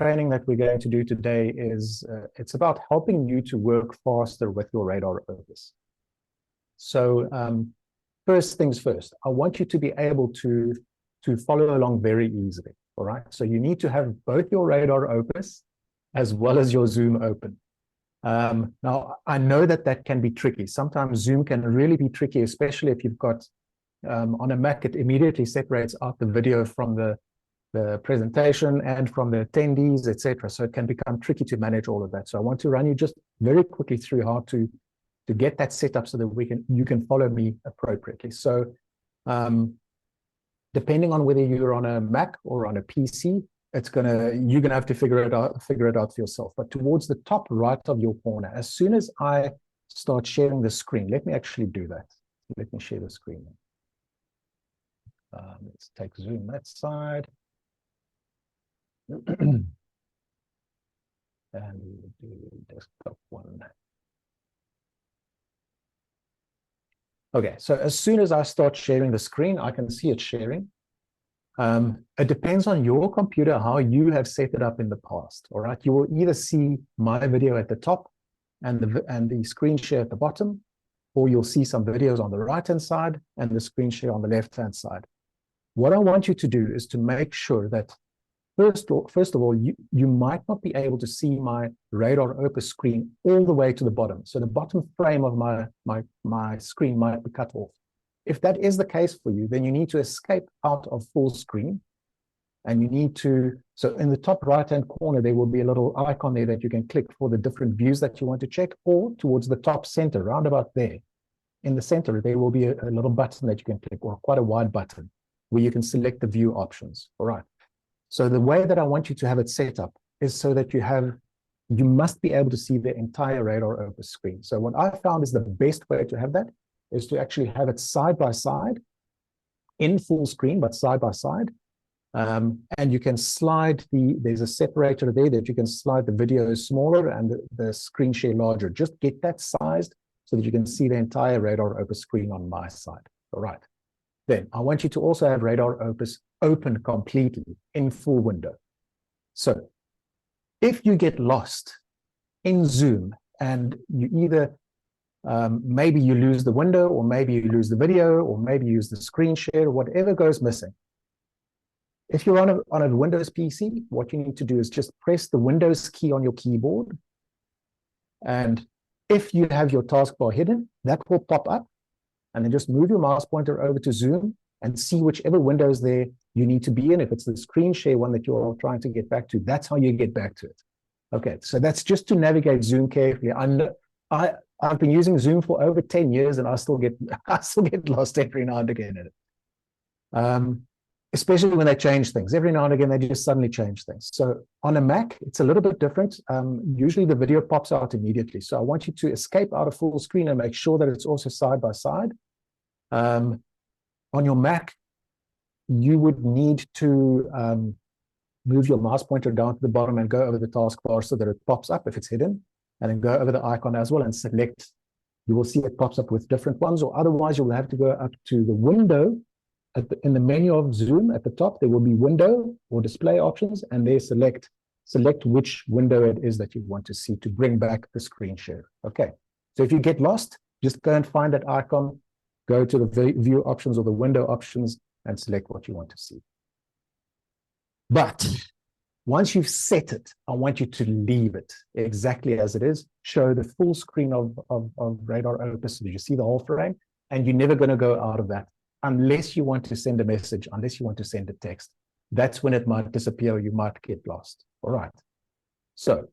training that we're going to do today is, it's about helping you to work faster with your RadarOpus. So first things first, I want you to be able to follow along very easily, all right? So you need to have both your RadarOpus as well as your Zoom open. Now, I know that that can be tricky. Sometimes Zoom can really be tricky, especially if you've got, on a Mac, it immediately separates out the video from the presentation and from the attendees, etc. So it can become tricky to manage all of that. So I want to run you just very quickly through how to get that set up so that you can follow me appropriately. So depending on whether you're on a Mac or on a PC, you're gonna have to figure it out for yourself. But towards the top right of your corner, as soon as I start sharing the screen, let me actually do that. Let me share the screen. Let's take Zoom that side. And we'll do desktop one. Okay, so as soon as I start sharing the screen, I can see it sharing. It depends on your computer how you have set it up in the past, all right? You will either see my video at the top and the screen share at the bottom, or you'll see some videos on the right-hand side and the screen share on the left-hand side. What I want you to do is to make sure that First of all, you might not be able to see my RadarOpus screen all the way to the bottom. So the bottom frame of my screen might be cut off. If that is the case for you, then you need to escape out of full screen. And you need to, so in the top right-hand corner, there will be a little icon there that you can click for the different views that you want to check, or towards the top center, round about there. In the center, there will be a little button that you can click, or quite a wide button, where you can select the view options. All right. So the way that I want you to have it set up is so that you must be able to see the entire RadarOpus screen. So what I found is the best way to have that is to actually have it side by side, in full screen, but side by side. And you can slide there's a separator there that you can slide the video smaller and the screen share larger. Just get that sized so that you can see the entire RadarOpus screen on my side. All right. Then I want you to also have RadarOpus open completely in full window. So if you get lost in Zoom and you either, maybe you lose the window, or maybe you lose the video, or maybe you use the screen share, or whatever goes missing. If you're on a Windows PC, what you need to do is just press the Windows key on your keyboard. And if you have your taskbar hidden, that will pop up. And then just move your mouse pointer over to Zoom and see whichever windows there you need to be in. If it's the screen share one that you're trying to get back to, that's how you get back to it. Okay, so that's just to navigate Zoom carefully. I've been using Zoom for over 10 years and I still get lost every now and again in it. Especially when they change things. Every now and again, they just suddenly change things. So on a Mac, it's a little bit different. Usually the video pops out immediately. So I want you to escape out of full screen and make sure that it's also side by side. On your Mac, you would need to move your mouse pointer down to the bottom and go over the taskbar so that it pops up if it's hidden, and then go over the icon as well and select. You will see it pops up with different ones, or otherwise you'll have to go up to the window. In the menu of Zoom at the top, there will be window or display options, and there select which window it is that you want to see to bring back the screen share. Okay, so if you get lost, just go and find that icon, go to the view options or the window options, and select what you want to see. But once you've set it, I want you to leave it exactly as it is. Show the full screen of RadarOpus so you see the whole frame, and you're never going to go out of that. Unless you want to send a message, unless you want to send a text. That's when it might disappear, or you might get lost. All right. So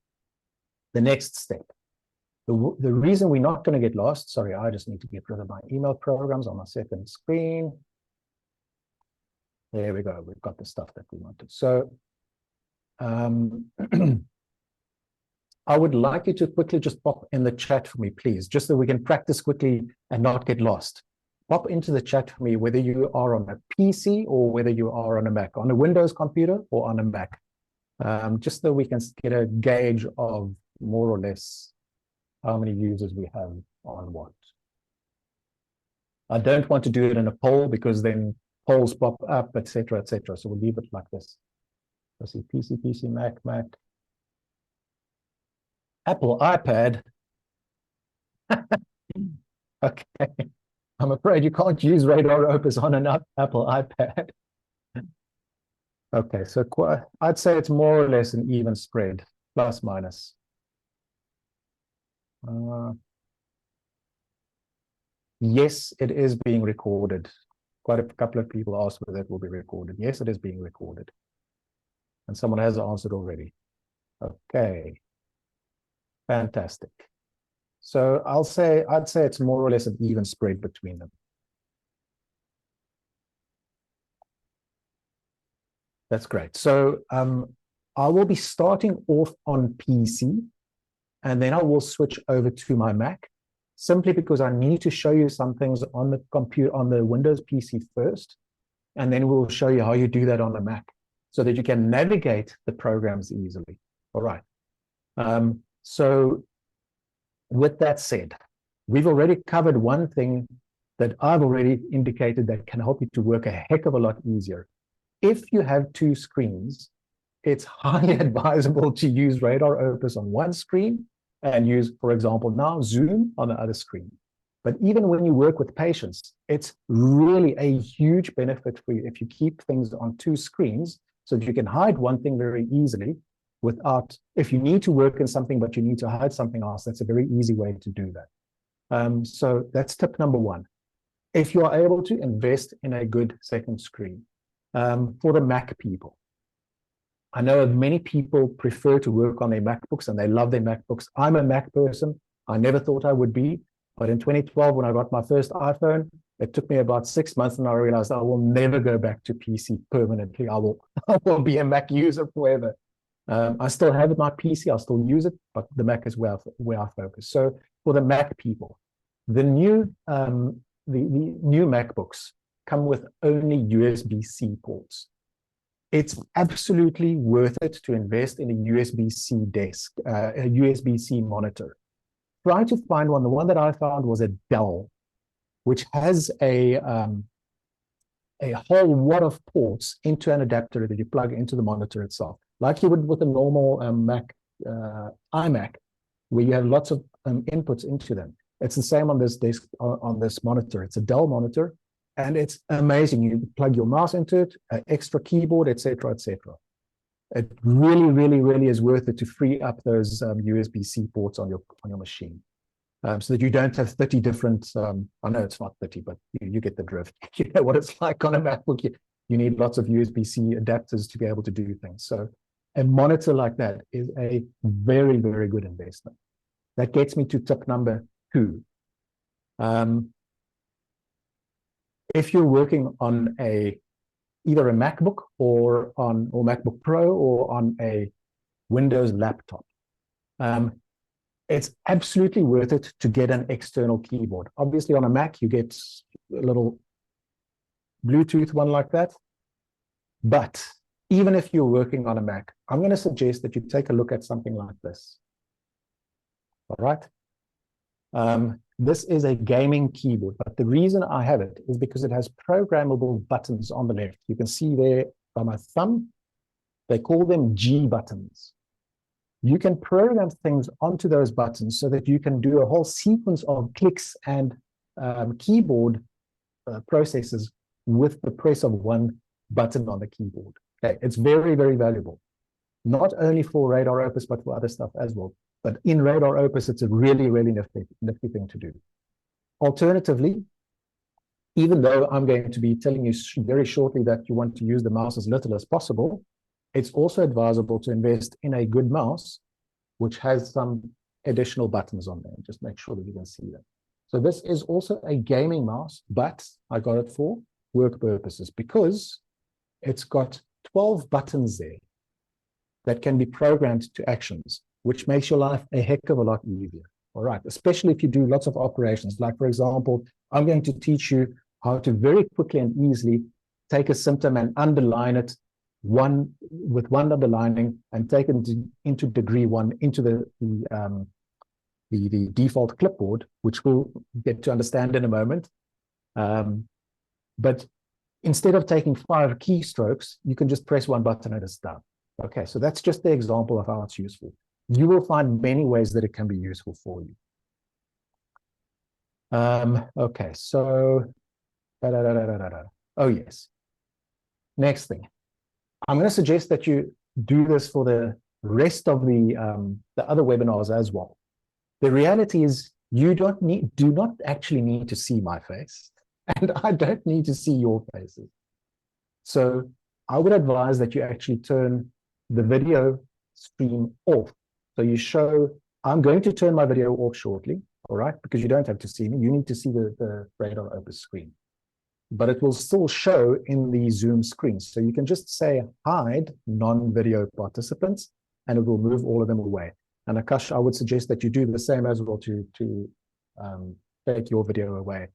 the next step. The reason we're not going to get lost, sorry, I just need to get rid of my email programs on my second screen. There we go. We've got the stuff that we wanted. So I would like you to quickly just pop in the chat for me, please, just so we can practice quickly and not get lost. Pop into the chat for me whether you are on a PC or whether you are on a Mac, on a Windows computer or on a Mac, just so we can get a gauge of more or less how many users we have on what. I don't want to do it in a poll because then polls pop up, etc., etc. So we'll leave it like this. Let's see, PC, Mac, Apple iPad. Okay, I'm afraid you can't use RadarOpus on an Apple iPad. Okay, so I'd say it's more or less an even spread, plus minus. Yes, it is being recorded. Quite a couple of people asked whether it will be recorded. Yes, it is being recorded. And someone has answered already. Okay, fantastic. So I'd say it's more or less an even spread between them. That's great. So I will be starting off on PC, and then I will switch over to my Mac, simply because I need to show you some things on the computer, on the Windows PC first, and then we'll show you how you do that on the Mac, so that you can navigate the programs easily. All right. So with that said, we've already covered one thing that I've already indicated that can help you to work a heck of a lot easier. If you have two screens, it's highly advisable to use RadarOpus on one screen and use, for example, now Zoom on the other screen. But even when you work with patients, it's really a huge benefit for you if you keep things on two screens, so that you can hide one thing very easily without, if you need to work in something but you need to hide something else, that's a very easy way to do that. So that's tip number one. If you are able to invest in a good second screen. For the Mac people, I know many people prefer to work on their MacBooks and they love their MacBooks. I'm a Mac person. I never thought I would be, but in 2012, when I got my first iPhone, it took me about 6 months and I realized I will never go back to PC permanently. I will be a Mac user forever. I still have my PC, I'll still use it, but the Mac is where I focus. So for the Mac people, the new MacBooks come with only USB-C ports. It's absolutely worth it to invest in a USB-C desk, a USB-C monitor. Try to find one. The one that I found was a Dell, which has a whole lot of ports into an adapter that you plug into the monitor itself, like you would with a normal iMac, where you have lots of inputs into them. It's the same on this desk, on this monitor. It's a Dell monitor, and it's amazing. You plug your mouse into it, an extra keyboard, etc., etc. It really, really, really is worth it to free up those USB-C ports on your machine, so that you don't have 30 different. I know it's not 30, but you get the drift. You know what it's like on a MacBook. You need lots of USB-C adapters to be able to do things. So a monitor like that is a very, very good investment. That gets me to tip number 2. If you're working on either a MacBook or MacBook Pro or on a Windows laptop, it's absolutely worth it to get an external keyboard. Obviously, on a Mac, you get a little Bluetooth one like that. But even if you're working on a Mac, I'm going to suggest that you take a look at something like this. All right. This is a gaming keyboard, but the reason I have it is because it has programmable buttons on the left. You can see there by my thumb, they call them G buttons. You can program things onto those buttons so that you can do a whole sequence of clicks and keyboard processes with the press of one button on the keyboard. Okay, it's very, very valuable, not only for RadarOpus, but for other stuff as well. But in RadarOpus, it's a really, really nifty thing to do. Alternatively, even though I'm going to be telling you very shortly that you want to use the mouse as little as possible, it's also advisable to invest in a good mouse, which has some additional buttons on there. Just make sure that you can see them. So this is also a gaming mouse, but I got it for work purposes because it's got 12 buttons there that can be programmed to actions, which makes your life a heck of a lot easier. All right, especially if you do lots of operations. Like, for example, I'm going to teach you how to very quickly and easily take a symptom and underline it with one underlining and take it into degree 1 into the default clipboard, which we'll get to understand in a moment. But instead of taking 5 keystrokes, you can just press one button and it's done. Okay, so that's just the example of how it's useful. You will find many ways that it can be useful for you. Okay, so, oh yes. Next thing, I'm going to suggest that you do this for the rest of the other webinars as well. The reality is you do not actually need to see my face, and I don't need to see your faces. So I would advise that you actually turn the video stream off. So you show, I'm going to turn my video off shortly, all right, because you don't have to see me. You need to see the RadarOpus screen, but it will still show in the Zoom screen. So you can just say hide non-video participants, and it will move all of them away. And Akash, I would suggest that you do the same as well to take your video away,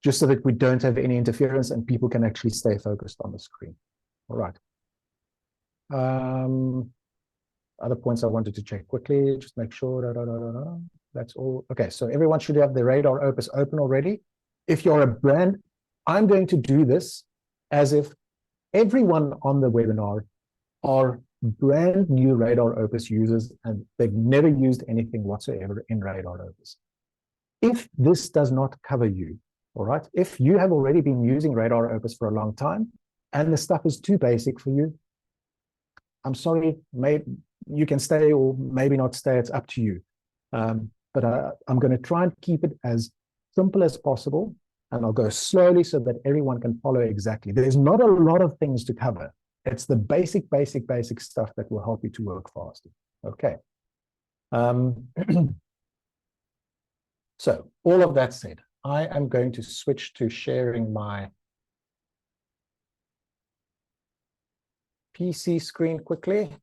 just so that we don't have any interference and people can actually stay focused on the screen. All right. Other points I wanted to check quickly, just make sure. That's all. Okay, so everyone should have the RadarOpus open already. If you're a brand, I'm going to do this as if everyone on the webinar are brand new RadarOpus users and they've never used anything whatsoever in RadarOpus. If this does not cover you, all right, if you have already been using RadarOpus for a long time and the stuff is too basic for you, I'm sorry, maybe you can stay or maybe not stay, it's up to you. But I'm going to try and keep it as simple as possible, and I'll go slowly so that everyone can follow exactly. There's not a lot of things to cover. It's the basic stuff that will help you to work faster. Okay. So all of that said, I am going to switch to sharing my PC screen quickly.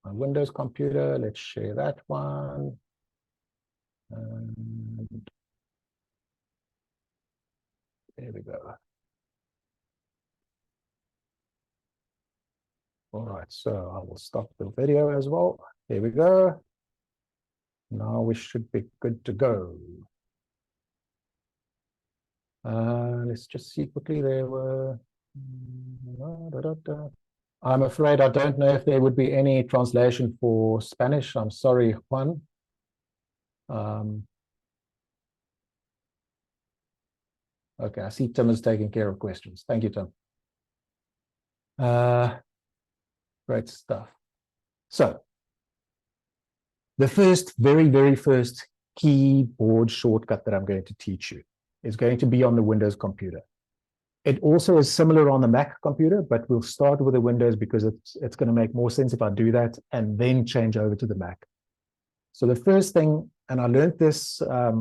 My Windows computer, let's share that one. And there we go. All right, so I will stop the video as well. Here we go. Now we should be good to go. Let's just see quickly. There were. I'm afraid I don't know if there would be any translation for Spanish. I'm sorry, Juan. Okay, I see Tim is taking care of questions. Thank you, Tim. Great stuff. So, the very first keyboard shortcut that I'm going to teach you is going to be on the Windows computer. It also is similar on the Mac computer, but we'll start with the Windows because it's going to make more sense if I do that and then change over to the Mac. So the first thing, and I learned this, I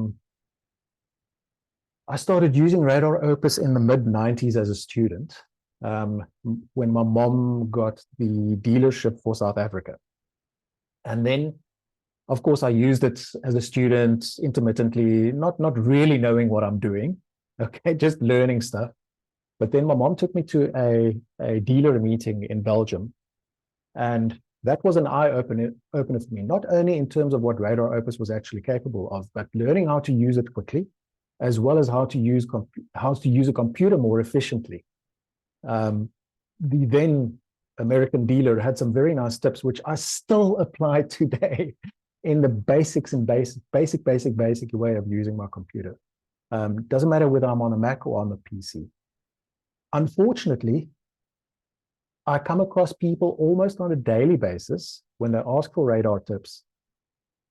started using RadarOpus in the mid-90s as a student, when my mom got the dealership for South Africa. And then, of course, I used it as a student intermittently, not really knowing what I'm doing, okay, just learning stuff. But then my mom took me to a dealer meeting in Belgium, and that was an eye-opener for me, not only in terms of what RadarOpus was actually capable of, but learning how to use it quickly, as well as how to use a computer more efficiently. The then American dealer had some very nice tips, which I still apply today in the basic way of using my computer. Doesn't matter whether I'm on a Mac or on the PC. Unfortunately, I come across people almost on a daily basis when they ask for radar tips,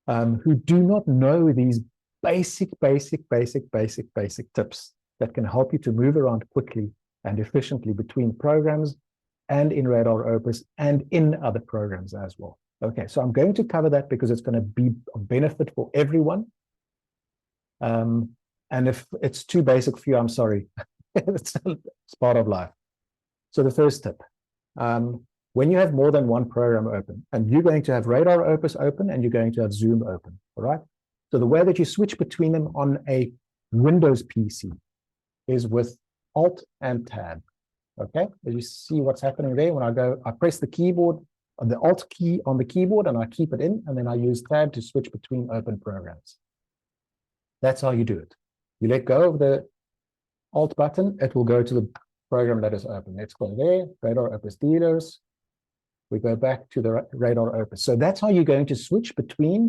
who do not know these basic tips that can help you to move around quickly and efficiently between programs and in RadarOpus and in other programs as well. Okay, so I'm going to cover that because it's going to be of benefit for everyone. And if it's too basic for you, I'm sorry. It's part of life. So the first tip, when you have more than one program open, and you're going to have RadarOpus open and you're going to have Zoom open, all right? So the way that you switch between them on a Windows PC is with Alt and Tab, okay? As you see what's happening there, when I press the keyboard, the Alt key on the keyboard, and I keep it in, and then I use Tab to switch between open programs. That's how you do it. You let go of the Alt button, it will go to the program that is open. Let's go there, RadarOpus dealers. We go back to the RadarOpus. So that's how you're going to switch between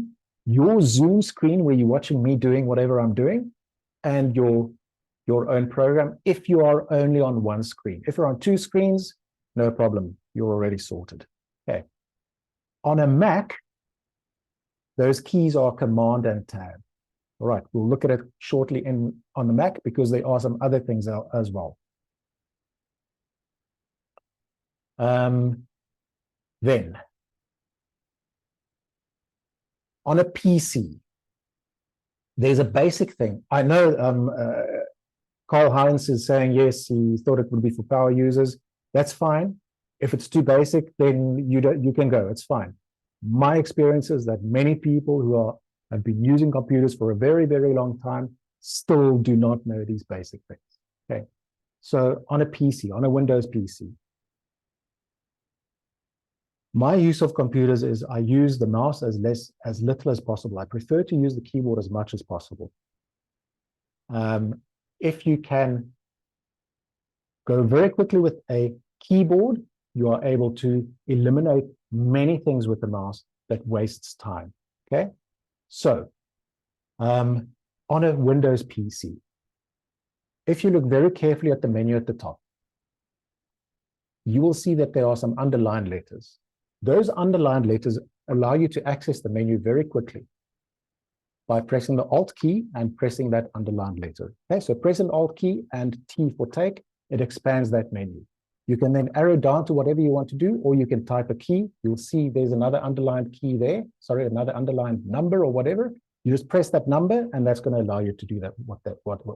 your Zoom screen where you're watching me doing whatever I'm doing and your own program if you are only on one screen. If you're on two screens, no problem. You're already sorted. Okay. On a Mac, those keys are Command and Tab. All right, we'll look at it shortly on the Mac because there are some other things as well. Then, on a PC, there's a basic thing. I know Carl Heinz is saying, yes, he thought it would be for power users. That's fine. If it's too basic, then you can go. It's fine. My experience is that many people who have been using computers for a very, very long time still do not know these basic things. Okay. So on a PC, on a Windows PC, my use of computers is I use the mouse as little as possible. I prefer to use the keyboard as much as possible. If you can go very quickly with a keyboard, you are able to eliminate many things with the mouse that wastes time. Okay, so on a Windows PC, if you look very carefully at the menu at the top, you will see that there are some underlined letters. Those underlined letters allow you to access the menu very quickly by pressing the Alt key and pressing that underlined letter. Okay, so press an Alt key and T for take, it expands that menu. You can then arrow down to whatever you want to do, or you can type a key. You'll see there's another underlined key there, sorry, another underlined number or whatever. You just press that number, and that's going to allow you to do that,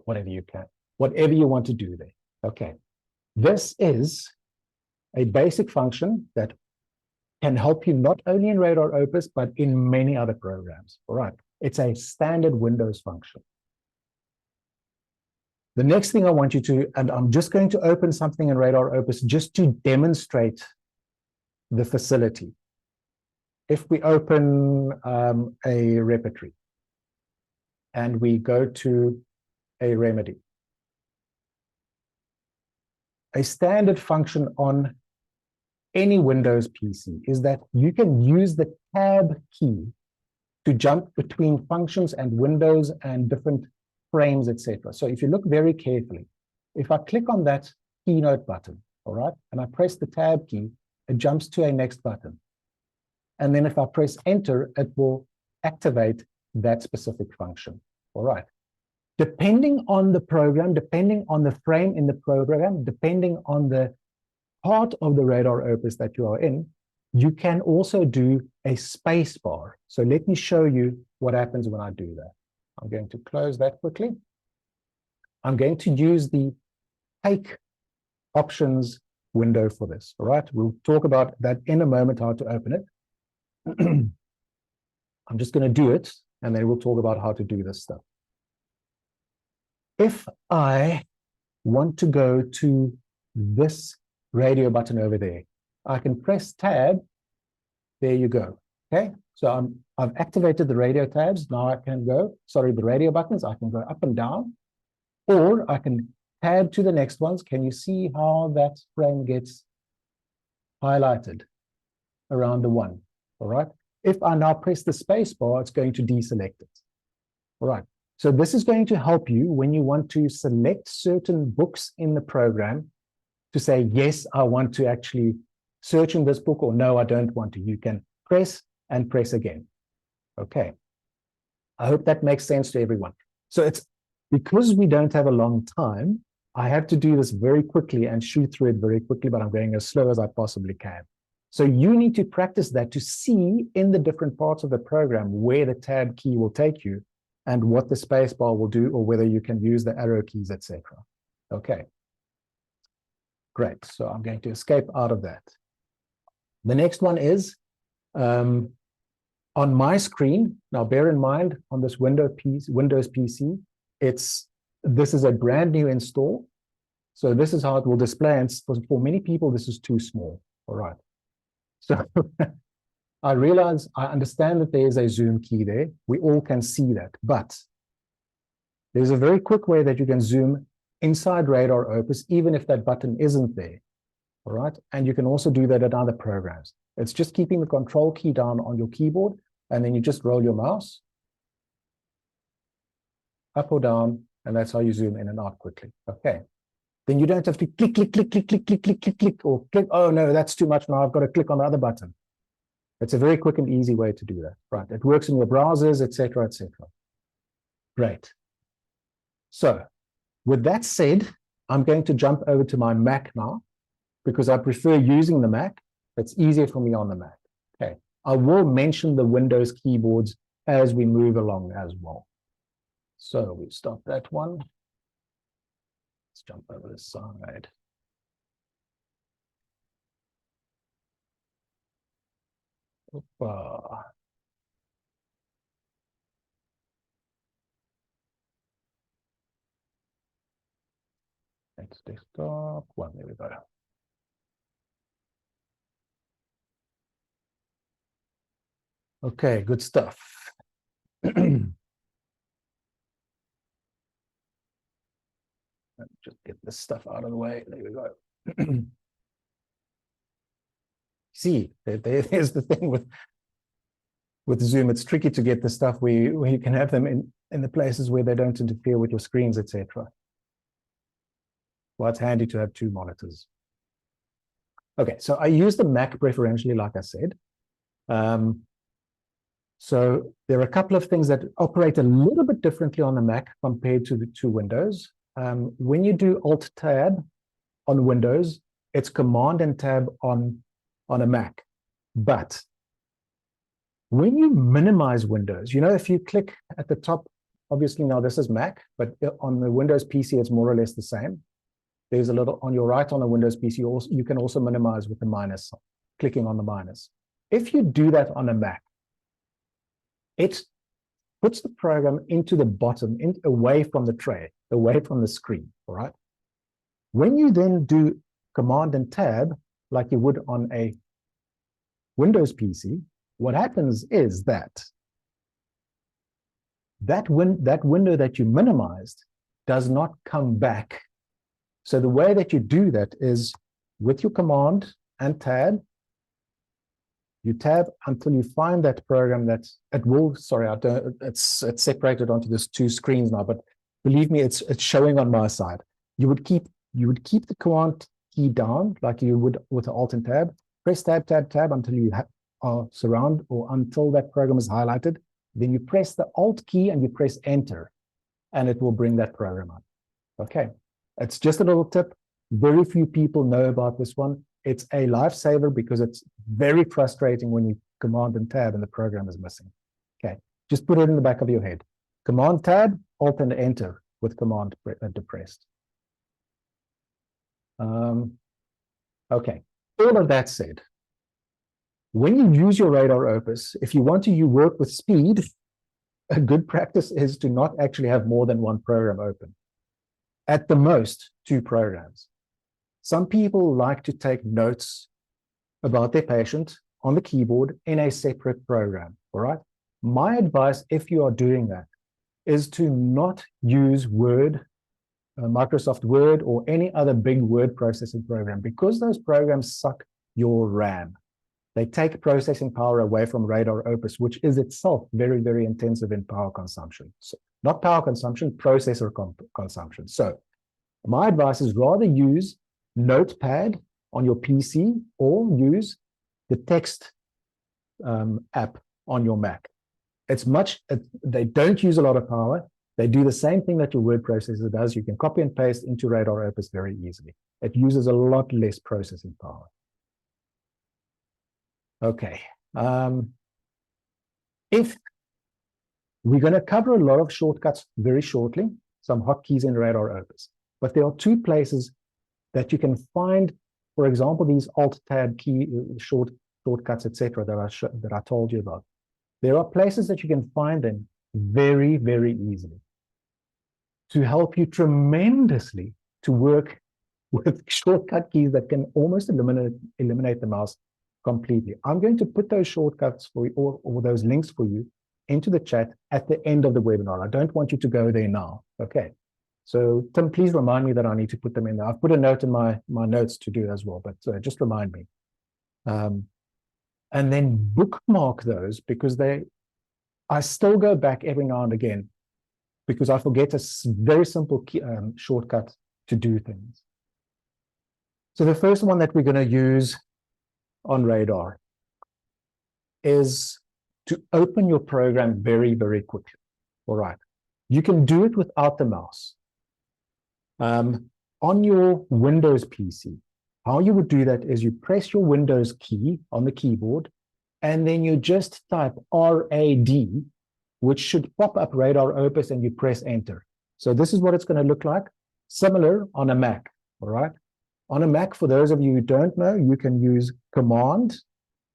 whatever you can, whatever you want to do there. Okay, this is a basic function that can help you not only in RadarOpus, but in many other programs. All right, it's a standard Windows function. The next thing I want you to, and I'm just going to open something in RadarOpus just to demonstrate the facility. If we open a repertory and we go to a remedy, a standard function on any Windows PC is that you can use the tab key to jump between functions and windows and different frames, etc. So if you look very carefully, if I click on that keynote button, all right, and I press the tab key, it jumps to a next button. And then if I press enter, it will activate that specific function, all right. Depending on the program, depending on the frame in the program, depending on the part of the RadarOpus that you are in, you can also do a space bar. So let me show you what happens when I do that. I'm going to close that quickly. I'm going to use the take options window for this. All right, we'll talk about that in a moment, how to open it. I'm just going to do it, and then we'll talk about how to do this stuff. If I want to go to this radio button over there, I can press tab. There you go. Okay, so I've activated the radio tabs. Now I can go, sorry, the radio buttons. I can go up and down, or I can tab to the next ones. Can you see how that frame gets highlighted around the one? All right. If I now press the space bar, it's going to deselect it. All right. So this is going to help you when you want to select certain books in the program to say, yes, I want to actually search in this book, or no, I don't want to. You can press and press again. Okay. I hope that makes sense to everyone. So it's because we don't have a long time, I have to do this very quickly and shoot through it very quickly, but I'm going as slow as I possibly can. So you need to practice that to see in the different parts of the program where the tab key will take you and what the space bar will do, or whether you can use the arrow keys, etc. Okay. Great. So I'm going to escape out of that. The next one is on my screen. Now, bear in mind, on this Windows PC, this is a brand new install. So this is how it will display. And for many people, this is too small. All right. So I understand that there is a zoom key there. We all can see that. But there's a very quick way that you can zoom inside RadarOpus, even if that button isn't there, all right? And you can also do that at other programs. It's just keeping the control key down on your keyboard, and then you just roll your mouse up or down, and that's how you zoom in and out quickly. Okay. Then you don't have to click, click, click, click, click, click, click, click, click, or click, oh no, that's too much now, I've got to click on the other button. It's a very quick and easy way to do that, right? It works in your browsers, etc., etc. Great. So with that said, I'm going to jump over to my Mac now, because I prefer using the Mac. It's easier for me on the Mac. Okay. I will mention the Windows keyboards as we move along as well. So we stop that one. Let's jump over this side. Opa. Next desktop. Well, there we go. Okay, good stuff. Just get this stuff out of the way. There we go. See, there's the thing with Zoom. It's tricky to get the stuff where you can have them in the places where they don't interfere with your screens, etc. Well, it's handy to have two monitors. Okay, so I use the Mac preferentially, like I said. So there are a couple of things that operate a little bit differently on the Mac compared to Windows. When you do Alt-Tab on Windows, it's Command and Tab on a Mac. But when you minimize Windows, you know, if you click at the top, obviously now this is Mac, but on the Windows PC, it's more or less the same. There's a little on your right on the Windows PC, you can also minimize with the minus, clicking on the minus. If you do that on a Mac, it puts the program into the bottom, away from the tray, away from the screen, all right? When you then do Command and Tab, like you would on a Windows PC, what happens is that window that you minimized does not come back. So the way that you do that is with your Command and Tab, you tab until you find that program that it will, sorry, it's separated onto these two screens now, but believe me, it's showing on my side. You would keep the Command key down like you would with the Alt and Tab. Press Tab, Tab, Tab until you are surround or until that program is highlighted. Then you press the Alt key and you press Enter, and it will bring that program up. Okay, it's just a little tip. Very few people know about this one. It's a lifesaver because it's very frustrating when you Command and Tab and the program is missing. Okay, just put it in the back of your head. Command Tab, Alt and Enter with Command depressed. Okay, all of that said, when you use your RadarOpus, if you want to work with speed, a good practice is to not actually have more than one program open. At the most, 2 programs. Some people like to take notes about their patient on the keyboard in a separate program, all right? My advice, if you are doing that, is to not use Word, Microsoft Word, or any other big word processing program, because those programs suck your RAM. They take processing power away from RadarOpus, which is itself very, very intensive in power consumption. So, not power consumption, processor consumption. So my advice is rather use Notepad on your PC or use the text app on your Mac. They don't use a lot of power. They do the same thing that your word processor does. You can copy and paste into RadarOpus very easily. It uses a lot less processing power. Okay. If we're going to cover a lot of shortcuts very shortly, some hotkeys in RadarOpus, but there are 2 places that you can find, for example, these Alt-Tab key shortcuts, etc., that I told you about. There are places that you can find them very, very easily to help you tremendously to work with shortcut keys that can almost eliminate the mouse completely. I'm going to put those shortcuts for you, or those links for you into the chat at the end of the webinar. I don't want you to go there now. Okay. So Tim, please remind me that I need to put them in there. I've put a note in my notes to do as well, but just remind me. And then bookmark those, because I still go back every now and again because I forget a very simple shortcut to do things. So the first one that we're going to use on Radar is to open your program very, very quickly. All right. You can do it without the mouse. On your Windows PC, how you would do that is you press your Windows key on the keyboard, and then you just type RAD, which should pop up RadarOpus, and you press enter. So this is what it's going to look like, similar on a Mac, all right? On a Mac, for those of you who don't know, you can use Command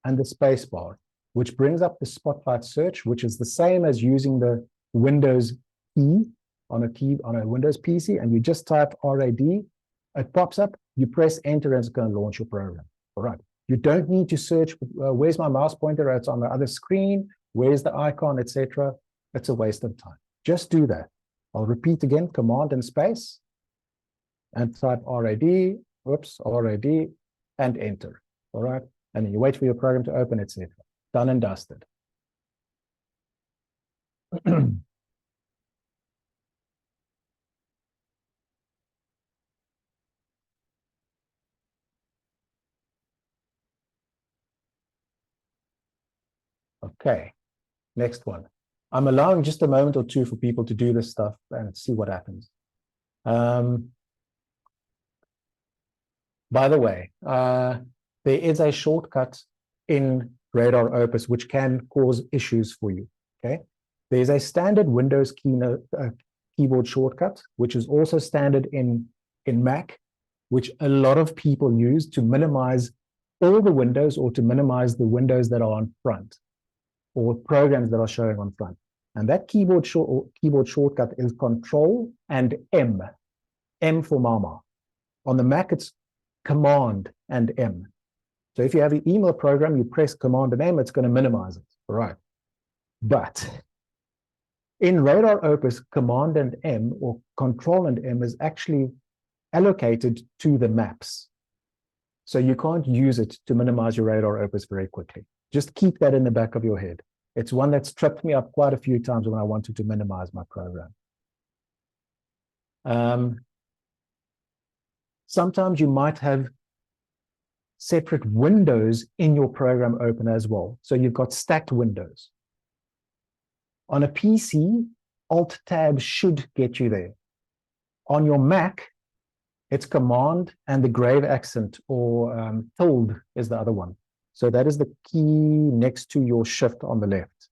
and the space bar, which brings up the Spotlight search, which is the same as using the Windows key on a Windows PC, and you just type RAD, it pops up, you press enter, and it's going to launch your program, all right? You don't need to search, where's my mouse pointer? It's on the other screen. Where's the icon, etc. It's a waste of time. Just do that. I'll repeat again, Command and space, and type RAD, RAD, and enter, all right? And then you wait for your program to open, etc. Done and dusted. Okay, next one. I'm allowing just a moment or two for people to do this stuff and see what happens. By the way, there is a shortcut in RadarOpus which can cause issues for you, okay? There's a standard Windows keyboard shortcut, which is also standard in Mac, which a lot of people use to minimize all the windows or to minimize the windows that are on front or programs that are showing on front. And that keyboard shortcut is Control and M, M for Mama. On the Mac, it's Command and M. So if you have an email program, you press Command and M, it's going to minimize it, all right? But in RadarOpus, Command and M or Control and M is actually allocated to the maps. So you can't use it to minimize your RadarOpus very quickly. Just keep that in the back of your head. It's one that's tripped me up quite a few times when I wanted to minimize my program. Sometimes you might have separate windows in your program open as well. So you've got stacked windows. On a PC, Alt-Tab should get you there. On your Mac, it's Command and the grave accent, or tilde is the other one. So that is the key next to your shift on the left.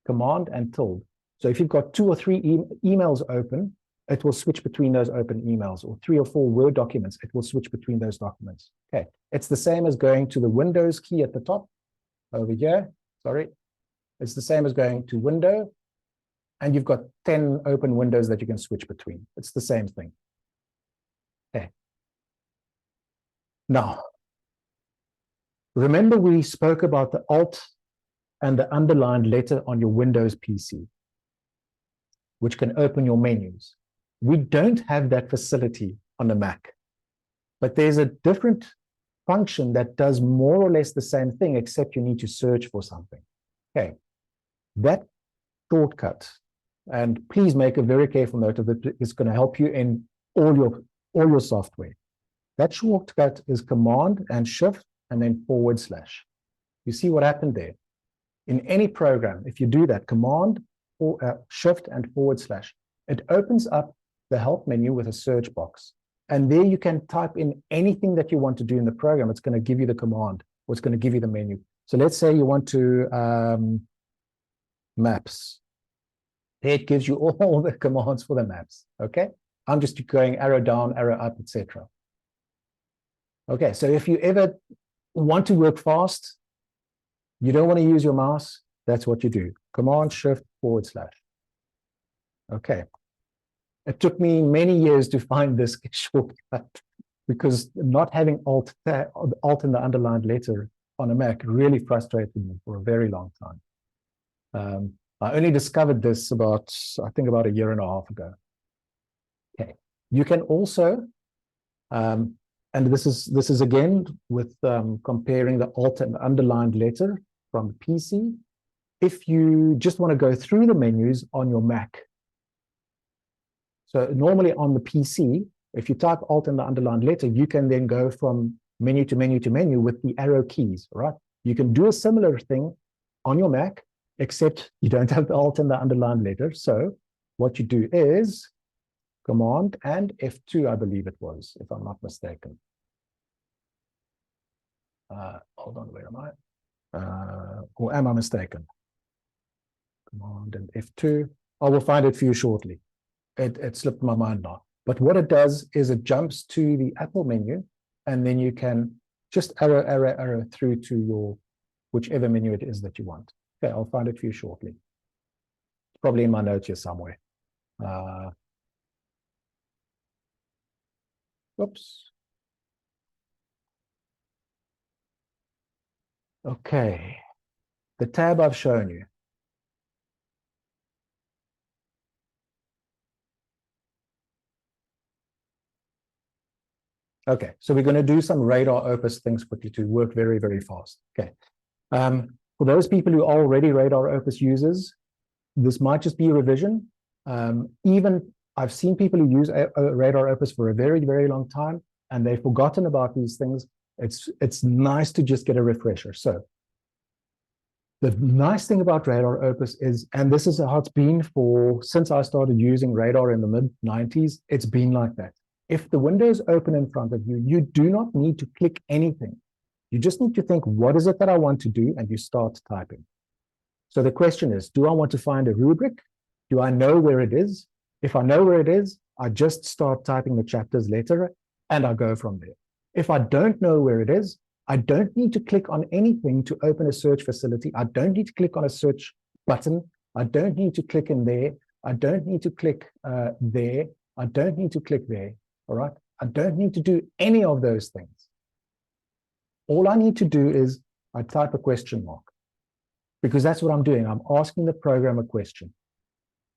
Command and tilde. So if you've got 2 or 3 emails open, it will switch between those open emails, or 3 or 4 Word documents, it will switch between those documents. Okay, it's the same as going to the Windows key at the top, over here, sorry. It's the same as going to Window, and you've got 10 open windows that you can switch between. It's the same thing. Okay. Now, remember we spoke about the Alt and the underlined letter on your Windows PC, which can open your menus. We don't have that facility on the Mac, but there's a different function that does more or less the same thing, except you need to search for something. Okay, that shortcut, and please make a very careful note of it, it's going to help you in all your software. That shortcut is Command and Shift and then /. You see what happened there? In any program, if you do that, Command, Shift and /, it opens up the help menu with a search box. And there you can type in anything that you want to do in the program. It's going to give you the command, or it's going to give you the menu. So let's say you want to maps. It gives you all the commands for the maps, okay? I'm just going arrow down, arrow up, etc. Okay, so if you ever want to work fast, you don't want to use your mouse, that's what you do. Command, Shift, /. Okay. It took me many years to find this shortcut because not having Alt in the underlined letter on a Mac really frustrated me for a very long time. I only discovered this about a year and a half ago. Okay. You can also, and this is again with comparing the alt and underlined letter from the PC. If you just want to go through the menus on your Mac, so normally on the PC, if you type alt and the underlined letter, you can then go from menu to menu to menu with the arrow keys, right? You can do a similar thing on your Mac, except you don't have the alt and the underlined letter. So what you do is Command and F2, I believe it was, if I'm not mistaken. Hold on, where am I? Or am I mistaken? Command and F2. I will find it for you shortly. It slipped my mind now. But what it does is it jumps to the Apple menu, and then you can just arrow through to your whichever menu it is that you want. Okay, I'll find it for you shortly. It's probably in my notes here somewhere. Oops. Okay, the tab I've shown you. Okay, so we're going to do some RadarOpus things quickly to work very, very fast. Okay. For those people who are already RadarOpus users, this might just be a revision. Even I've seen people who use RadarOpus for a very, very long time, and they've forgotten about these things. It's nice to just get a refresher. So the nice thing about RadarOpus is, and this is how it's been since I started using Radar in the mid-90s, it's been like that. If the window is open in front of you, you do not need to click anything. You just need to think, what is it that I want to do? And you start typing. So the question is, do I want to find a rubric? Do I know where it is? If I know where it is, I just start typing the chapter's letter and I go from there. If I don't know where it is, I don't need to click on anything to open a search facility. I don't need to click on a search button. I don't need to click in there. I don't need to click there. I don't need to click there. All right. I don't need to do any of those things. All I need to do is I type a question mark, because that's what I'm doing. I'm asking the program a question.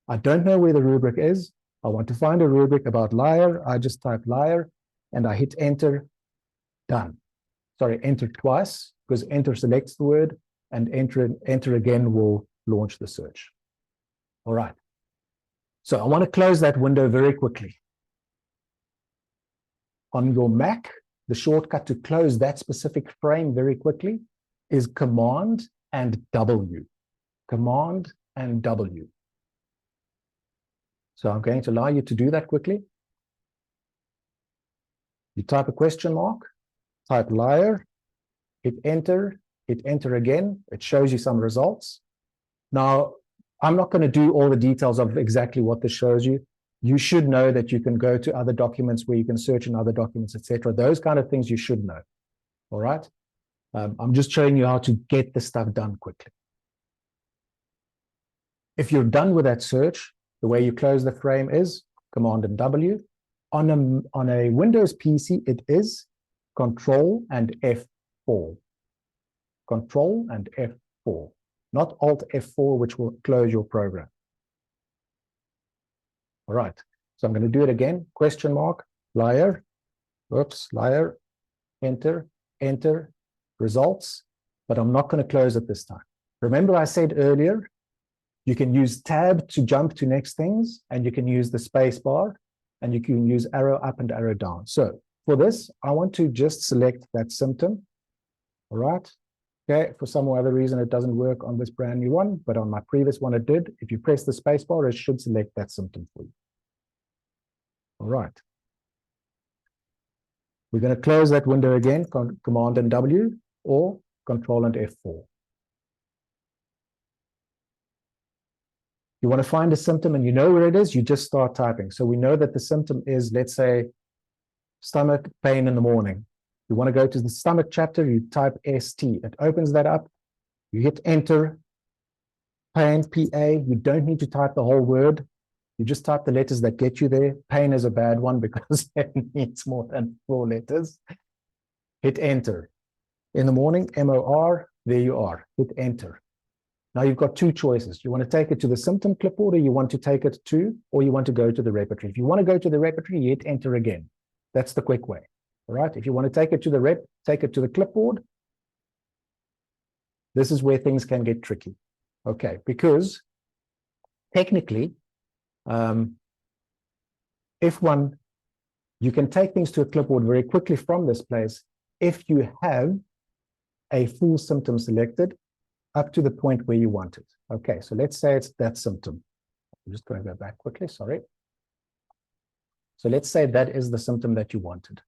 I don't know where the rubric is. I want to find a rubric about liar. I just type liar and I hit enter. Done. Sorry, enter twice, because enter selects the word, and enter again will launch the search. All right. So I want to close that window very quickly. On your Mac, the shortcut to close that specific frame very quickly is Command and W. Command and W. So I'm going to allow you to do that quickly. You type a question mark, type liar, hit enter again. It shows you some results. Now, I'm not going to do all the details of exactly what this shows you. You should know that you can go to other documents where you can search in other documents, etc. Those kind of things you should know. All right. I'm just showing you how to get the stuff done quickly. If you're done with that search, the way you close the frame is Command and W. On a Windows PC, it is Control and F4. Control and F4, not Alt F4, which will close your program. All right, so I'm going to do it again. Question mark, liar, whoops, liar, enter, results, but I'm not going to close it this time. Remember I said earlier, you can use tab to jump to next things, and you can use the space bar, and you can use arrow up and arrow down. So for this, I want to just select that symptom. All right. Okay, for some other reason, it doesn't work on this brand new one, but on my previous one, it did. If you press the space bar, it should select that symptom for you. All right. We're going to close that window again, Command and W, or Control and F4. You want to find a symptom and you know where it is, you just start typing. So we know that the symptom is, let's say, stomach pain in the morning. You want to go to the stomach chapter, you type ST. It opens that up. You hit enter, pain, PA. You don't need to type the whole word. You just type the letters that get you there. Pain is a bad one because it needs more than 4 letters. Hit enter. In the morning, MOR, there you are. Hit enter. Now you've got two choices. You want to take it to the symptom clipboard, or you want to take it to, or you want to go to the repertory. If you want to go to the repertory, you hit enter again. That's the quick way. All right. If you want to take it to the take it to the clipboard, this is where things can get tricky. Okay, because technically, you can take things to a clipboard very quickly from this place if you have a full symptom selected up to the point where you want it. Okay, so let's say it's that symptom. I'm just going to go back quickly, sorry. So let's say that is the symptom that you wanted.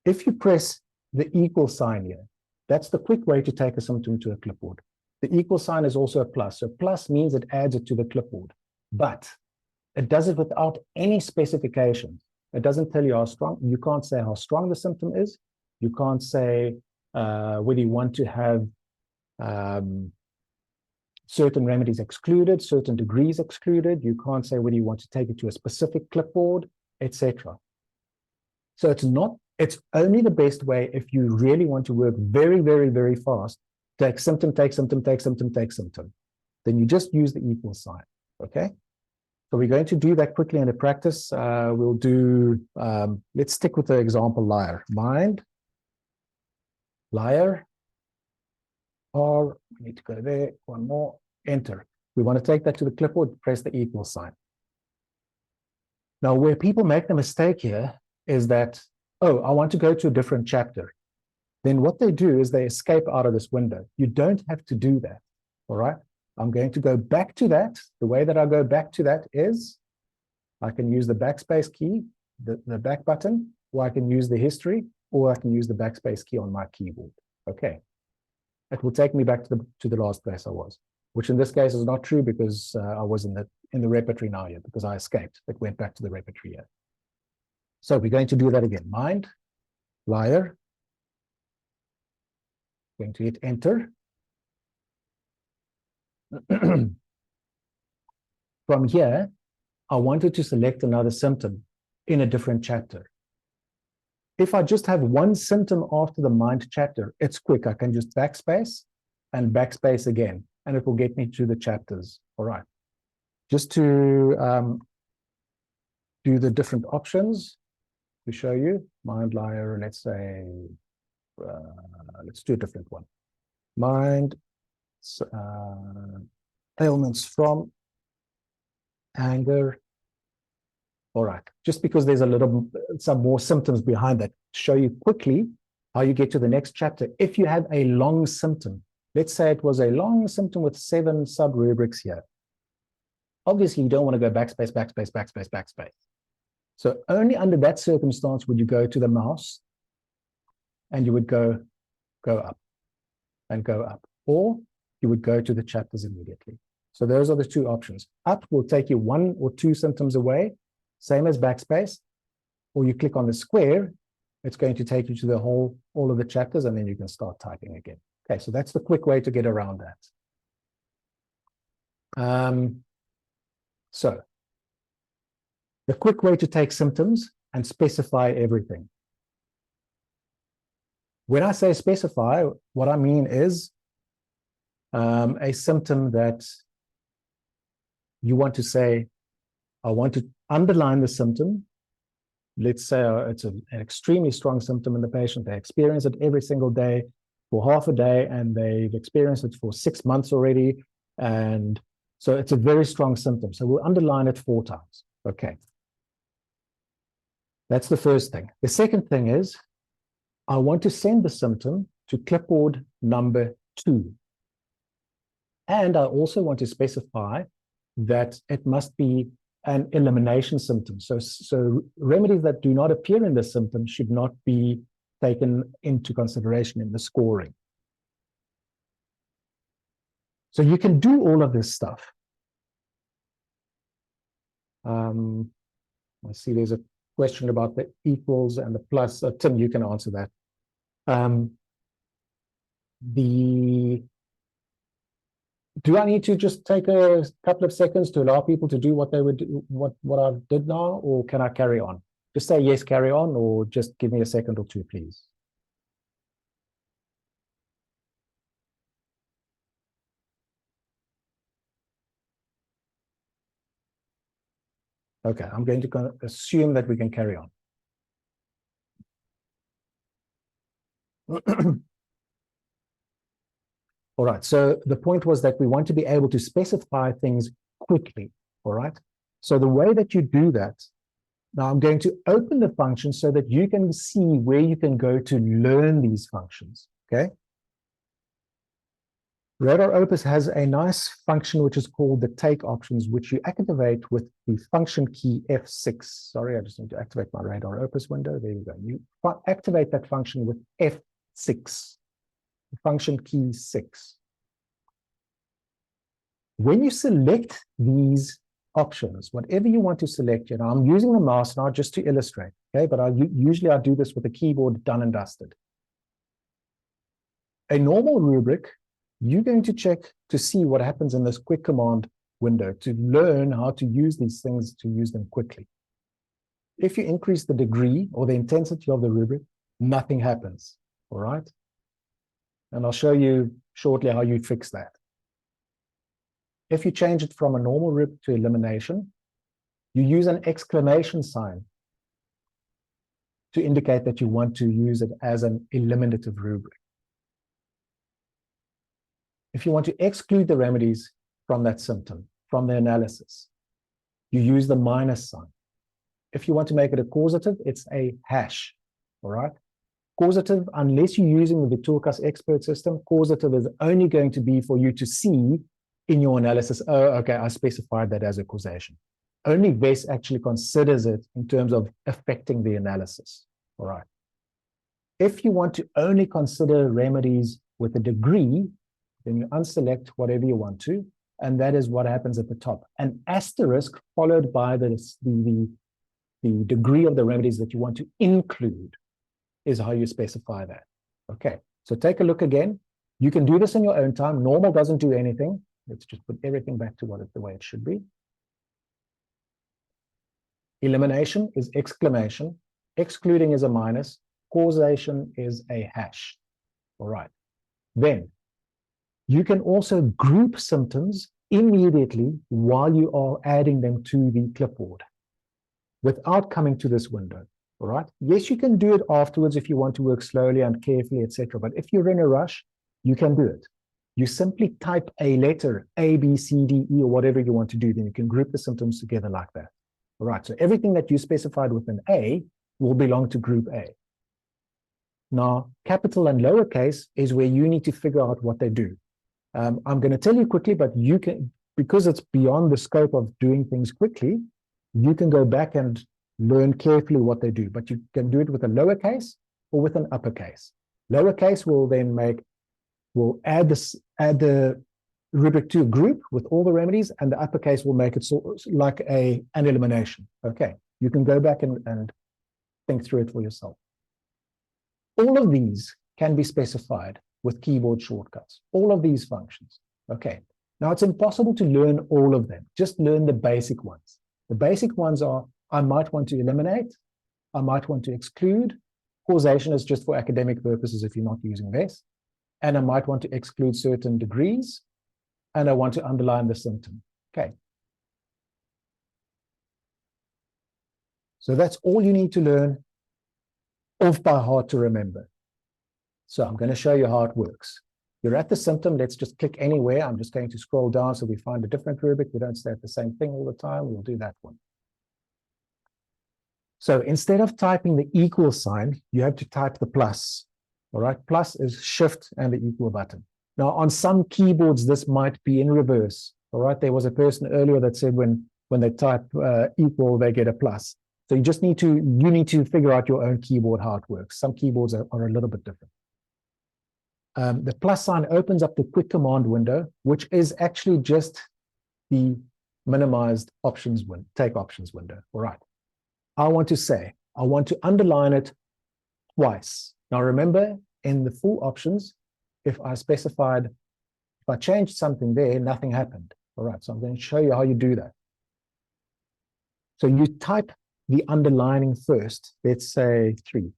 If you press the equal sign here, that's the quick way to take a symptom to a clipboard. The equal sign is also a plus. So plus means it adds it to the clipboard, but it does it without any specifications. It doesn't tell you how strong. You can't say how strong the symptom is. You can't say whether you want to have certain remedies excluded, certain degrees excluded. You can't say whether you want to take it to a specific clipboard, etc. So it's only the best way if you really want to work very, very, very fast. Take symptom, take symptom, take symptom, take symptom. Then you just use the equal sign, okay? So we're going to do that quickly in a practice. We'll do, let's stick with the example liar. Mind, liar, or we need to go there, one more, enter. We want to take that to the clipboard, press the equal sign. Now, where people make the mistake here is that, oh, I want to go to a different chapter. Then what they do is they escape out of this window. You don't have to do that, all right? I'm going to go back to that. The way that I go back to that is I can use the backspace key, the back button, or I can use the history, or I can use the backspace key on my keyboard. Okay. It will take me back to the last place I was, which in this case is not true because I was in the repertory now here because I escaped. It went back to the repertory here. So we're going to do that again. Mind, liar. Going to hit enter. From here, I wanted to select another symptom in a different chapter. If I just have one symptom after the mind chapter, it's quick. I can just backspace and backspace again, and it will get me to the chapters. All right. Just to do the different options to show you, mind, liar, let's say, let's do a different one. Mind, ailments from, anger. All right, just because there's some more symptoms behind that, show you quickly how you get to the next chapter. If you have a long symptom, let's say it was a long symptom with 7 sub-rubrics here. Obviously, you don't want to go backspace, backspace, backspace, backspace. So only under that circumstance would you go to the mouse and you would go up and go up, or you would go to the chapters immediately. So those are the two options. Up will take you 1 or 2 symptoms away, same as backspace, or you click on the square, it's going to take you to the all of the chapters, and then you can start typing again. Okay, so that's the quick way to get around that. So the quick way to take symptoms and specify everything. When I say specify, what I mean is a symptom that you want to say, I want to underline the symptom. Let's say it's an extremely strong symptom in the patient. They experience it every single day for half a day, and they've experienced it for 6 months already. And so it's a very strong symptom. So we'll underline it 4 times. Okay. That's the first thing. The second thing is, I want to send the symptom to clipboard number 2. And I also want to specify that it must be an elimination symptom. So remedies that do not appear in the symptom should not be taken into consideration in the scoring. So you can do all of this stuff. I see there's a question about the equals and the plus. Tim, you can answer that. Do I need to just take a couple of seconds to allow people to do what they would do, what I did now, or can I carry on? Just say yes, carry on, or just give me a second or two, please. Okay, I'm going to assume that we can carry on. All right, so the point was that we want to be able to specify things quickly, all right? So the way that you do that, now I'm going to open the function so that you can see where you can go to learn these functions, okay? RadarOpus has a nice function which is called the take options, which you activate with the function key F6. Sorry, I just need to activate my RadarOpus window. There you go. You activate that function with F6, the function key 6. When you select these options, whatever you want to select, I'm using the mouse now just to illustrate, okay? But usually I do this with the keyboard done and dusted. A normal rubric, you're going to check to see what happens in this quick command window to learn how to use these things, to use them quickly. If you increase the degree or the intensity of the rubric, nothing happens, all right? And I'll show you shortly how you fix that. If you change it from a normal rubric to elimination, you use an exclamation sign to indicate that you want to use it as an eliminative rubric. If you want to exclude the remedies from that symptom, from the analysis, you use the minus sign. If you want to make it a causative, it's a hash, all right? Causative, unless you're using the Vitulkas expert system, causative is only going to be for you to see in your analysis, oh, okay, I specified that as a causation. Only VES actually considers it in terms of affecting the analysis, all right? If you want to only consider remedies with a degree, then you unselect whatever you want to, and that is what happens at the top. An asterisk followed by the degree of the remedies that you want to include is how you specify that. Okay, so take a look again. You can do this in your own time. Normal doesn't do anything. Let's just put everything back to the way it should be. Elimination is exclamation. Excluding is a minus. Causation is a hash. All right. Then you can also group symptoms immediately while you are adding them to the clipboard without coming to this window. All right. Yes, you can do it afterwards if you want to work slowly and carefully, etc. But if you're in a rush, you can do it. You simply type a letter, A, B, C, D, E, or whatever you want to do. Then you can group the symptoms together like that. All right. So everything that you specified with an A will belong to group A. Now, capital and lowercase is where you need to figure out what they do. I'm going to tell you quickly, but you can, because it's beyond the scope of doing things quickly, you can go back and learn carefully what they do, but you can do it with a lowercase or with an uppercase. Lowercase will add the rubric to a group with all the remedies, and the uppercase will make it like an elimination. Okay, you can go back and think through it for yourself. All of these can be specified with keyboard shortcuts, all of these functions. Okay, now it's impossible to learn all of them. Just learn the basic ones. The basic ones are, I might want to eliminate, I might want to exclude. Causation is just for academic purposes if you're not using VES. And I might want to exclude certain degrees, and I want to underline the symptom. Okay. So that's all you need to learn off by heart to remember. So I'm going to show you how it works. You're at the symptom. Let's just click anywhere. I'm just going to scroll down so we find a different rubric. We don't stay at the same thing all the time. We'll do that one. So instead of typing the equal sign, you have to type the plus. All right, plus is shift and the equal button. Now, on some keyboards, this might be in reverse. All right, there was a person earlier that said when they type equal, they get a plus. So you just need to figure out your own keyboard how it works. Some keyboards are a little bit different. The plus sign opens up the quick command window, which is actually just the minimized options window, take options window. All right. I want to underline it twice. Now remember, in the full options, if I changed something there, nothing happened. All right, so I'm going to show you how you do that. So you type the underlining first, let's say 3.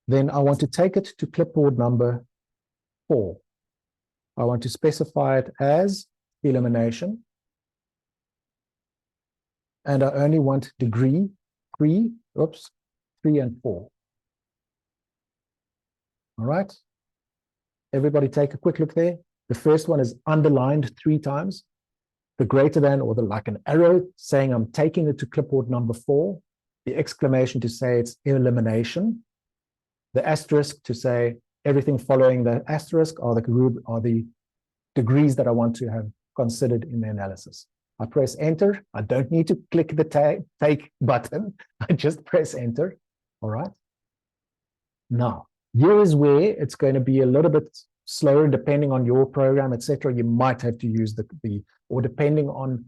Then I want to take it to clipboard number 4. I want to specify it as elimination. and I only want degree 3, 3 and 4. All right. Everybody take a quick look there. The first one is underlined 3 times. The greater than, or the like an arrow saying I'm taking it to clipboard number 4. The exclamation to say it's elimination. The asterisk to say everything following the asterisk are the degrees that I want to have considered in the analysis. I press enter. I don't need to click the take button. I just press enter. All right. Now, here is where it's going to be a little bit slower depending on your program, etc. You might have to use or depending on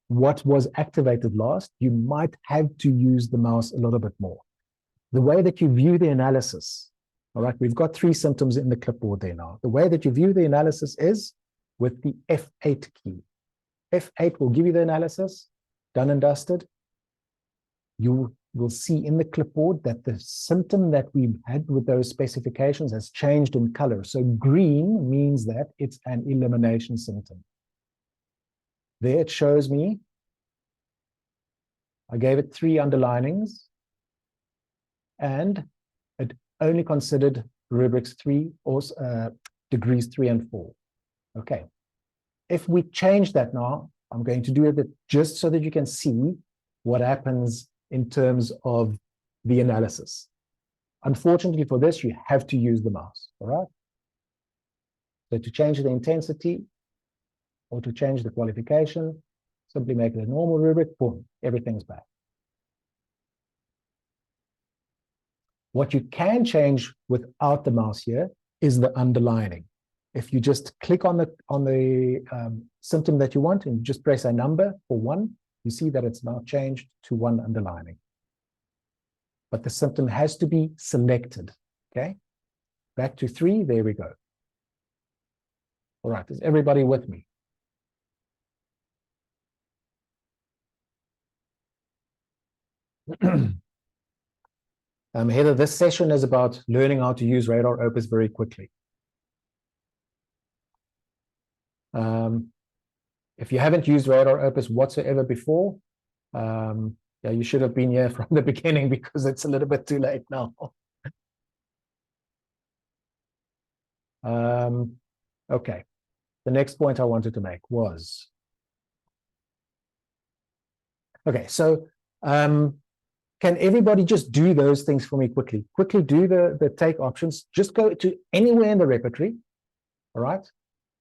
what was activated last, you might have to use the mouse a little bit more. The way that you view the analysis, all right, we've got 3 symptoms in the clipboard there now. The way that you view the analysis is with the F8 key. F8 will give you the analysis, done and dusted. You will see in the clipboard that the symptom that we had with those specifications has changed in color. So green means that it's an elimination symptom. There it shows me, I gave it 3 underlinings, and it only considered rubrics 3 or degrees 3 and 4. Okay. If we change that now, I'm going to do it just so that you can see what happens in terms of the analysis. Unfortunately for this, you have to use the mouse, all right? So to change the intensity or to change the qualification, simply make it a normal rubric, boom, everything's back. What you can change without the mouse here is the underlining. If you just click on the symptom that you want and just press a number for 1, you see that it's now changed to 1 underlining. But the symptom has to be selected, okay? Back to 3, there we go. All right, is everybody with me? Heather, this session is about learning how to use RadarOpus very quickly. If you haven't used RadarOpus whatsoever before, yeah, you should have been here from the beginning because it's a little bit too late now. Okay, the next point I wanted to make was, okay, so can everybody just do those things for me quickly? Quickly do the take options. Just go to anywhere in the repertory, all right?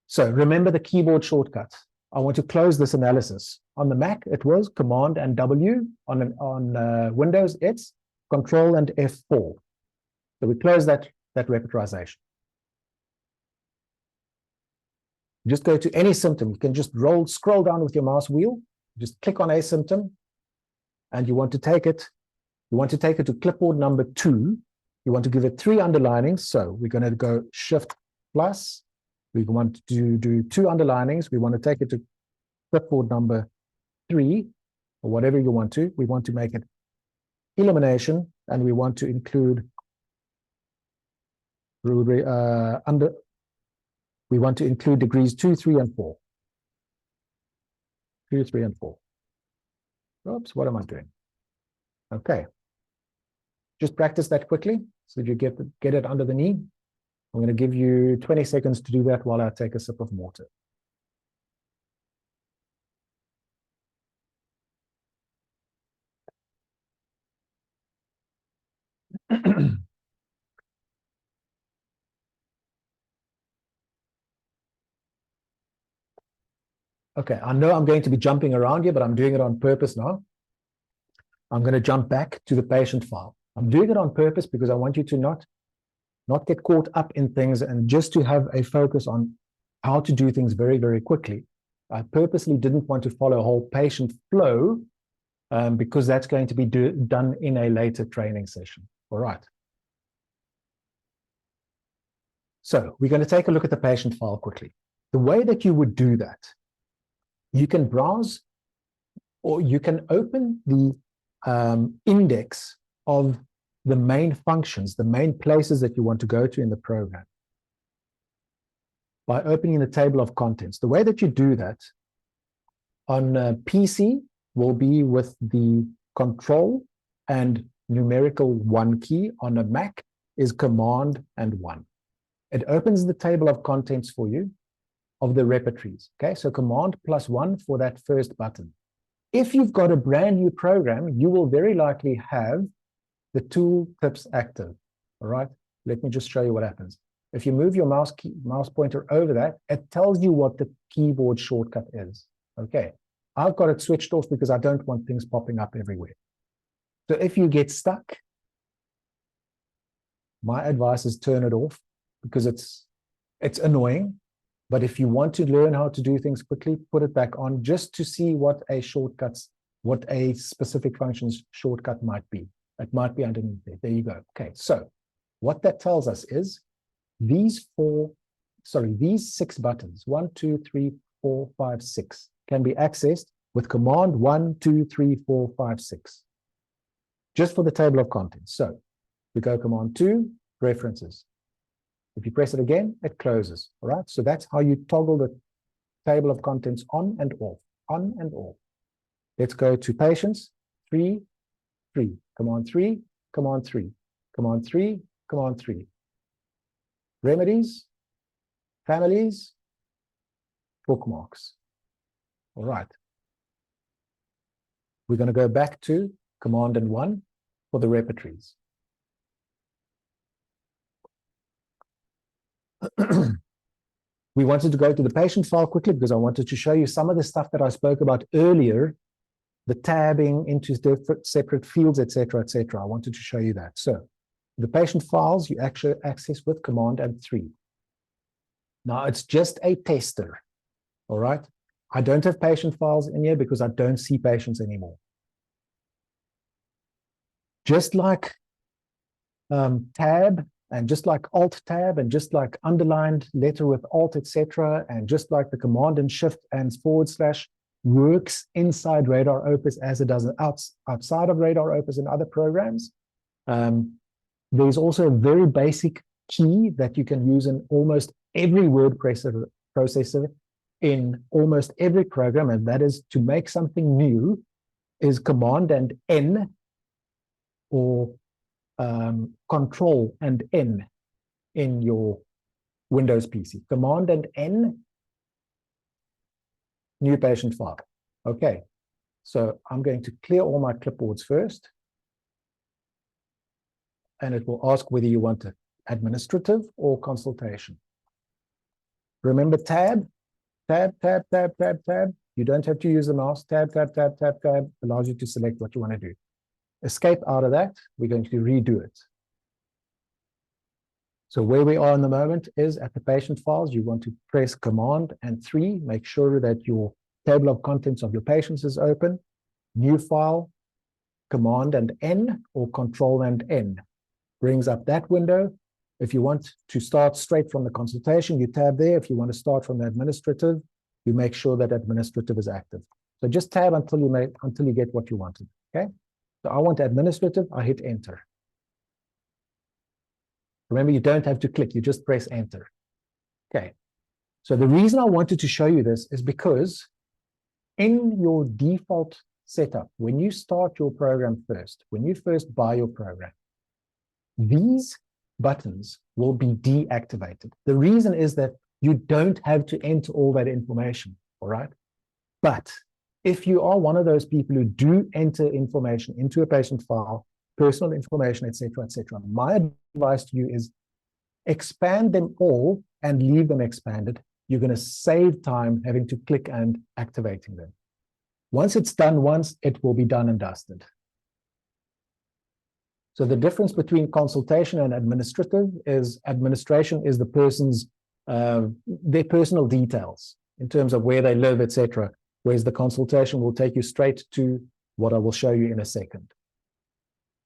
So remember the keyboard shortcut. I want to close this analysis. On the Mac, it was Command and W. On Windows, it's Control and F4. So we close that repertorization. Just go to any symptom. You can just scroll down with your mouse wheel. Just click on a symptom, and you want to take it. You want to take it to clipboard number 2. You want to give it 3 underlinings. So we're going to go Shift plus. We want to do 2 underlinings. We want to take it to clipboard number 3, or whatever you want to. We want to make it elimination, and we want to include we want to include degrees 2, 3, and 4. 2, 3, and 4. Oops, what am I doing? Okay. Just practice that quickly so that you get it under the knee. I'm going to give you 20 seconds to do that while I take a sip of water. Okay, I know I'm going to be jumping around here, but I'm doing it on purpose now. I'm going to jump back to the patient file. I'm doing it on purpose because I want you to not get caught up in things and just to have a focus on how to do things very, very quickly. I purposely didn't want to follow a whole patient flow because that's going to be done in a later training session. All right. So we're going to take a look at the patient file quickly. The way that you would do that, you can browse or you can open the index of the main functions, the main places that you want to go to in the program by opening the table of contents. The way that you do that on PC, will be with the control and numerical 1 key. On a Mac is Command and 1. It opens the table of contents for you of the repertories. Okay, so Command plus 1 for that first button. If you've got a brand new program, you will very likely have the tool tips active. All right, let me just show you what happens. If you move your mouse pointer over that, it tells you what the keyboard shortcut is. Okay, I've got it switched off because I don't want things popping up everywhere. So if you get stuck, my advice is turn it off because it's annoying. But if you want to learn how to do things quickly, put it back on just to see what a specific function's shortcut might be. It might be underneath there. There you go. Okay, so what that tells us is these 6 buttons, 1, 2, 3, 4, 5, 6, can be accessed with Command 1, 2, 3, 4, 5, 6, just for the table of contents. So we go Command 2, references. If you press it again, it closes. All right, so that's how you toggle the table of contents on and off, on and off. Let's go to patients, 3, 3, Command 3, Command 3, Command 3, Command 3. Remedies, families, bookmarks. All right. We're going to go back to Command and 1 for the repertories. We wanted to go to the patient file quickly because I wanted to show you some of the stuff that I spoke about earlier, the tabbing into different separate fields, etc., etc. I wanted to show you that. So the patient files you actually access with Command and 3. Now it's just a tester. All right. I don't have patient files in here because I don't see patients anymore. Just like tab, and just like Alt tab, and just like underlined letter with Alt, etc., and just like the Command and Shift and / works inside RadarOpus as it does outside of RadarOpus and other programs. There's also a very basic key that you can use in almost every word processor in almost every program, and that is to make something new is Command and N, or Control and N in your Windows PC. Command and N, new patient file. Okay, so I'm going to clear all my clipboards first, and it will ask whether you want administrative or consultation. Remember tab, tab, tab, tab, tab, tab. You don't have to use the mouse. Tab, tab, tab, tab, tab allows you to select what you want to do. Escape out of that, we're going to redo it. So where we are in the moment is at the patient files. You want to press Command and 3, make sure that your table of contents of your patients is open. New file, Command and N, or Control and N. Brings up that window. If you want to start straight from the consultation, you tab there. If you want to start from the administrative, you make sure that administrative is active. So just tab until you get what you wanted. Okay. So I want administrative, I hit enter. Remember, you don't have to click, you just press enter. Okay. So the reason I wanted to show you this is because in your default setup, when you start your program first, when you first buy your program, these buttons will be deactivated. The reason is that you don't have to enter all that information, all right? But if you are one of those people who do enter information into a patient file, personal information, etc., my advice to you is expand them all and leave them expanded. You're going to save time having to click and activating them. Once it's done once, it will be done and dusted. So the difference between consultation and administrative is administration is the person's their personal details in terms of where they live, etc. Whereas the consultation will take you straight to what I will show you in a second.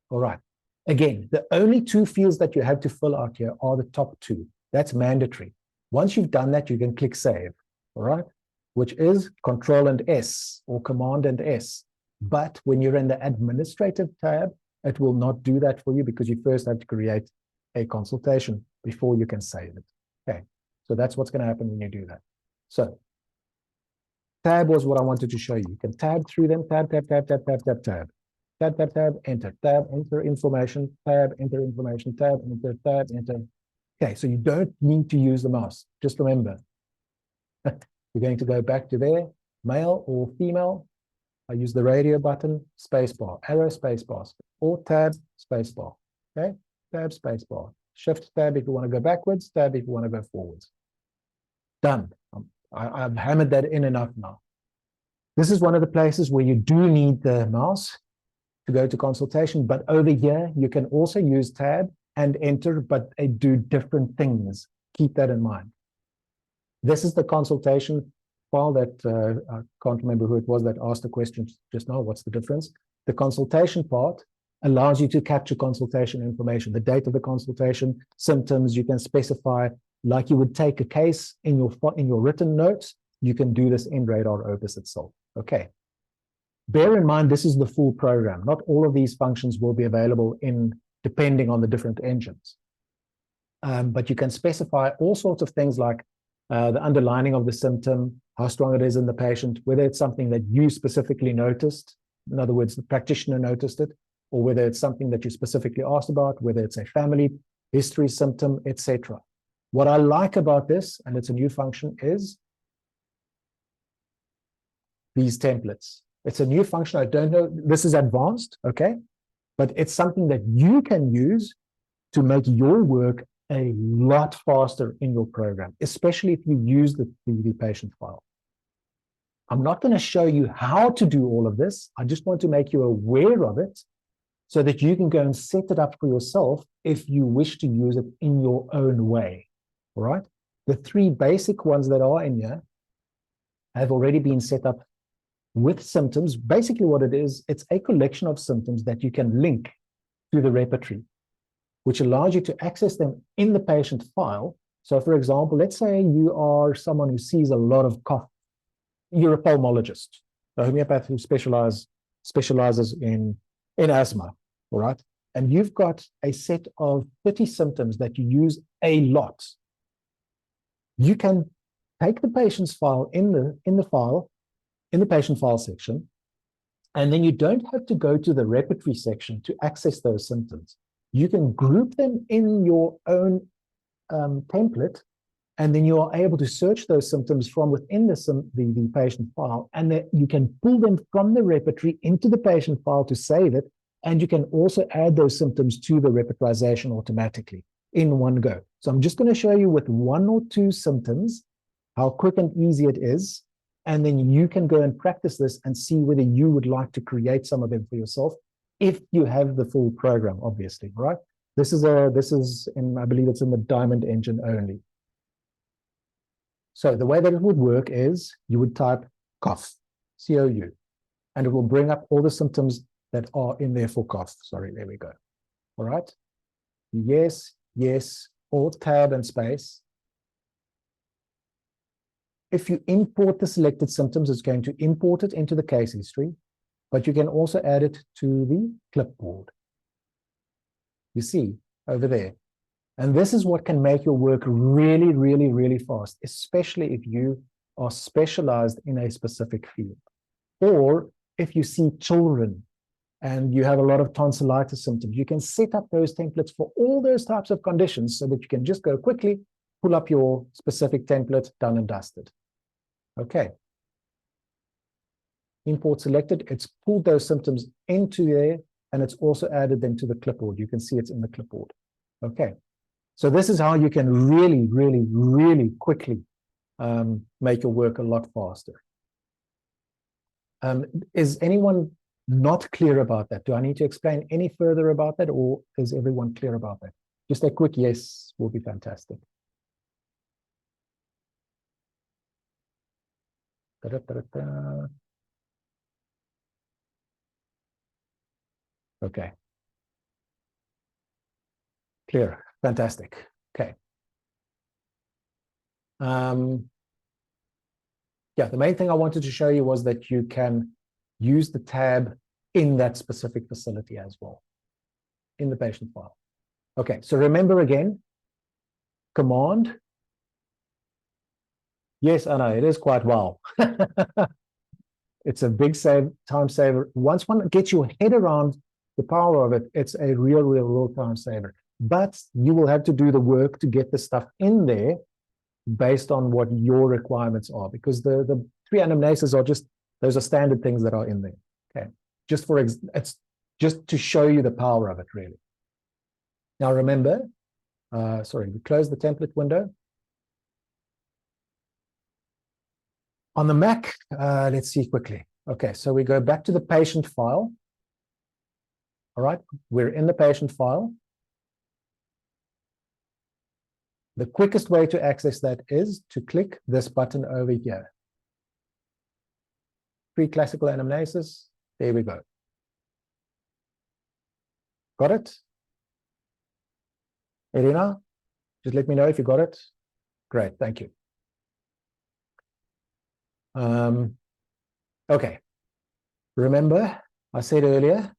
All right. Again, the only 2 fields that you have to fill out here are the top 2. That's mandatory. Once you've done that, you can click Save, all right, which is Control and S or Command and S. But when you're in the administrative tab, it will not do that for you because you first have to create a consultation before you can save it. Okay, so that's what's going to happen when you do that. So Tab was what I wanted to show you. You can tab through them, tab, tab, tab, tab, tab, tab, tab. Tab, tab, tab, enter information, tab, enter information, tab, enter. Okay, so you don't need to use the mouse. Just remember, you're going to go back to there, male or female. I use the radio button, spacebar, arrow, spacebar, or tab, spacebar. Okay, tab, spacebar. Shift tab if you want to go backwards, tab if you want to go forwards. Done. I've hammered that in enough now. This is one of the places where you do need the mouse to go to consultation, but over here, you can also use tab and enter, but they do different things. Keep that in mind. This is the consultation file that, I can't remember who it was that asked the question just now, what's the difference? The consultation part allows you to capture consultation information, the date of the consultation, symptoms. You can specify, like you would take a case in your written notes, you can do this in RadarOpus itself. Okay. Bear in mind, this is the full program. Not all of these functions will be available depending on the different engines. But you can specify all sorts of things like the underlining of the symptom, how strong it is in the patient, whether it's something that you specifically noticed, in other words, the practitioner noticed it, or whether it's something that you specifically asked about, whether it's a family history symptom, etc. What I like about this, and it's a new function, is these templates. It's a new function. I don't know, this is advanced, okay? But it's something that you can use to make your work a lot faster in your program, especially if you use the patient file. I'm not going to show you how to do all of this. I just want to make you aware of it so that you can go and set it up for yourself if you wish to use it in your own way, all right? The three basic ones that are in here have already been set up with symptoms. Basically what it is, it's a collection of symptoms that you can link to the repertory, which allows you to access them in the patient file. So for example, let's say you are someone who sees a lot of cough. You're a pulmonologist, a homeopath who specializes in asthma, all right? And you've got a set of 30 symptoms that you use a lot. You can take the patient's file in the patient file section, and then you don't have to go to the repertory section to access those symptoms. You can group them in your own template, and then you are able to search those symptoms from within the patient file, and then you can pull them from the repertory into the patient file to save it, and you can also add those symptoms to the repertorization automatically in one go. So I'm just going to show you with one or two symptoms how quick and easy it is, and then you can go and practice this and see whether you would like to create some of them for yourself if you have the full program, obviously, right? This is I believe it's in the Diamond engine only. So the way that it would work is you would type cough, C-O-U, and it will bring up all the symptoms that are in there for cough. Sorry, there we go. All right. Yes, yes, or tab and space. If you import the selected symptoms, it's going to import it into the case history, but you can also add it to the clipboard. You see over there. And this is what can make your work really, really, really fast, especially if you are specialized in a specific field. Or if you see children and you have a lot of tonsillitis symptoms, you can set up those templates for all those types of conditions so that you can just go quickly, pull up your specific template, done and dusted. Okay. Import selected, it's pulled those symptoms into there, and it's also added them to the clipboard. You can see it's in the clipboard. Okay. So this is how you can really, really, really quickly make your work a lot faster. Is anyone not clear about that? Do I need to explain any further about that, or is everyone clear about that? Just a quick yes will be fantastic. Da-da-da-da-da. Okay. Clear. Fantastic. Okay. Yeah, the main thing I wanted to show you was that you can use the tab in that specific facility as well, in the patient file. Okay, so remember again, Command Yes, I know, it is quite wow. It's a big time saver. Once one gets your head around the power of it, it's a real time saver. But you will have to do the work to get the stuff in there based on what your requirements are, because the three anamneses are just, those are standard things that are in there. Okay, it's just to show you the power of it, really. Now remember, sorry, we close the template window. On the Mac, let's see quickly. Okay, so we go back to the patient file. All right, we're in the patient file. The quickest way to access that is to click this button over here. Pre-classical anamnesis. There we go. Got it? Irina, just let me know if you got it. Great, thank you. Okay. Remember, I said earlier,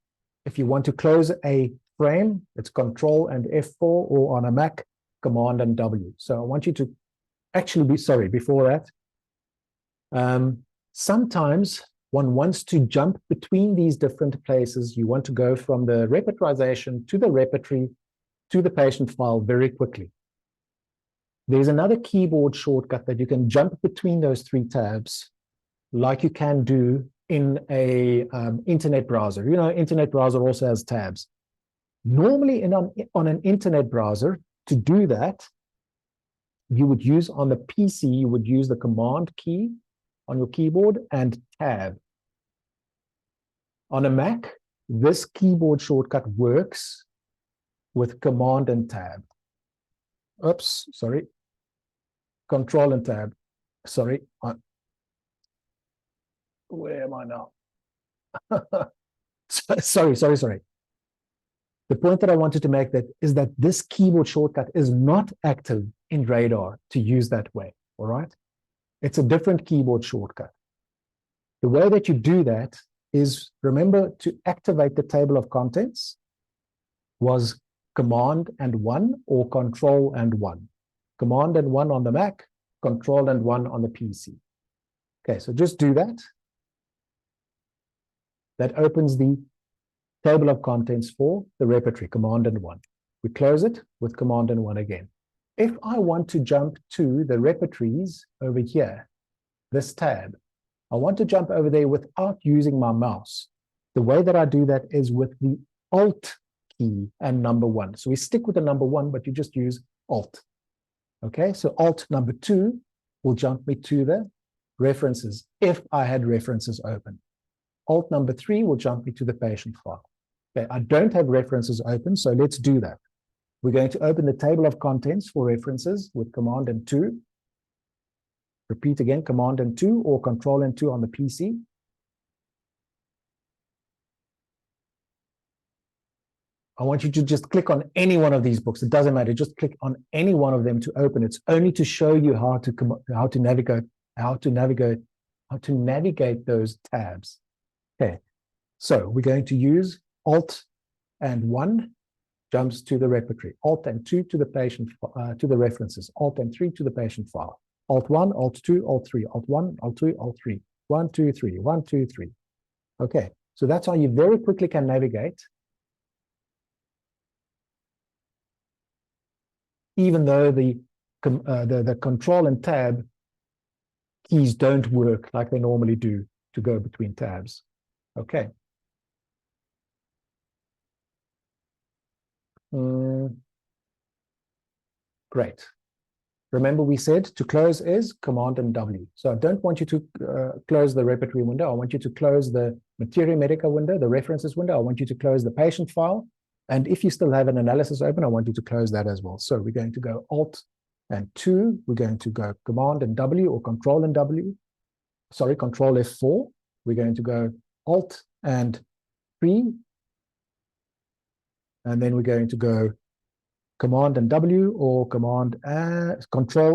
if you want to close a frame, it's Control and F4, or on a Mac, Command and W. So I want you to actually before that, sometimes one wants to jump between these different places. You want to go from the repertorization to the repertory to the patient file very quickly. There's another keyboard shortcut that you can jump between those three tabs, like you can do in a internet browser. You know, internet browser also has tabs. Normally on an internet browser, to do that, you would use on the PC, you would use the Command key on your keyboard and Tab. On a Mac, this keyboard shortcut works with Command and Tab. Oops, sorry. Control and Tab. Sorry. Where am I now? Sorry. The point that I wanted to make is that this keyboard shortcut is not active in Radar to use that way, all right? It's a different keyboard shortcut. The way that you do that is, remember, to activate the table of contents was Command and 1 or Control and 1. Command and 1 on the Mac, Control and 1 on the PC. Okay, so just do that. That opens the table of contents for the repertory, Command and 1. We close it with Command and 1 again. If I want to jump to the repertories over here, this tab, I want to jump over there without using my mouse. The way that I do that is with the Alt key and number 1. So we stick with the number 1, but you just use Alt. Okay, so Alt number 2 will jump me to the references if I had references open. Alt number 3 will jump me to the patient file. Okay, I don't have references open, so let's do that. We're going to open the table of contents for references with Command and 2. Repeat again, Command and 2 or Control and 2 on the PC. I want you to just click on any one of these books. It doesn't matter. Just click on any one of them to open. It's only to show you how to navigate those tabs. Okay, so we're going to use Alt and 1 jumps to the repertory. Alt and 2 to the patient to the references. Alt and 3 to the patient file. Alt 1, Alt 2, Alt 3. Alt 1, Alt 2, Alt 3. 1, 2, 3. 1, 2, 3. Okay, so that's how you very quickly can navigate, even though the Control and Tab keys don't work like they normally do to go between tabs. Okay. Great. Remember we said to close is Command and W. So I don't want you to close the repertory window. I want you to close the Materia Medica window, the references window. I want you to close the patient file. And if you still have an analysis open, I want you to close that as well. So we're going to go Alt and 2. We're going to go Command and W or Control and W. Sorry, Control F4. We're going to go Alt and 3. And then we're going to go Command and W or Control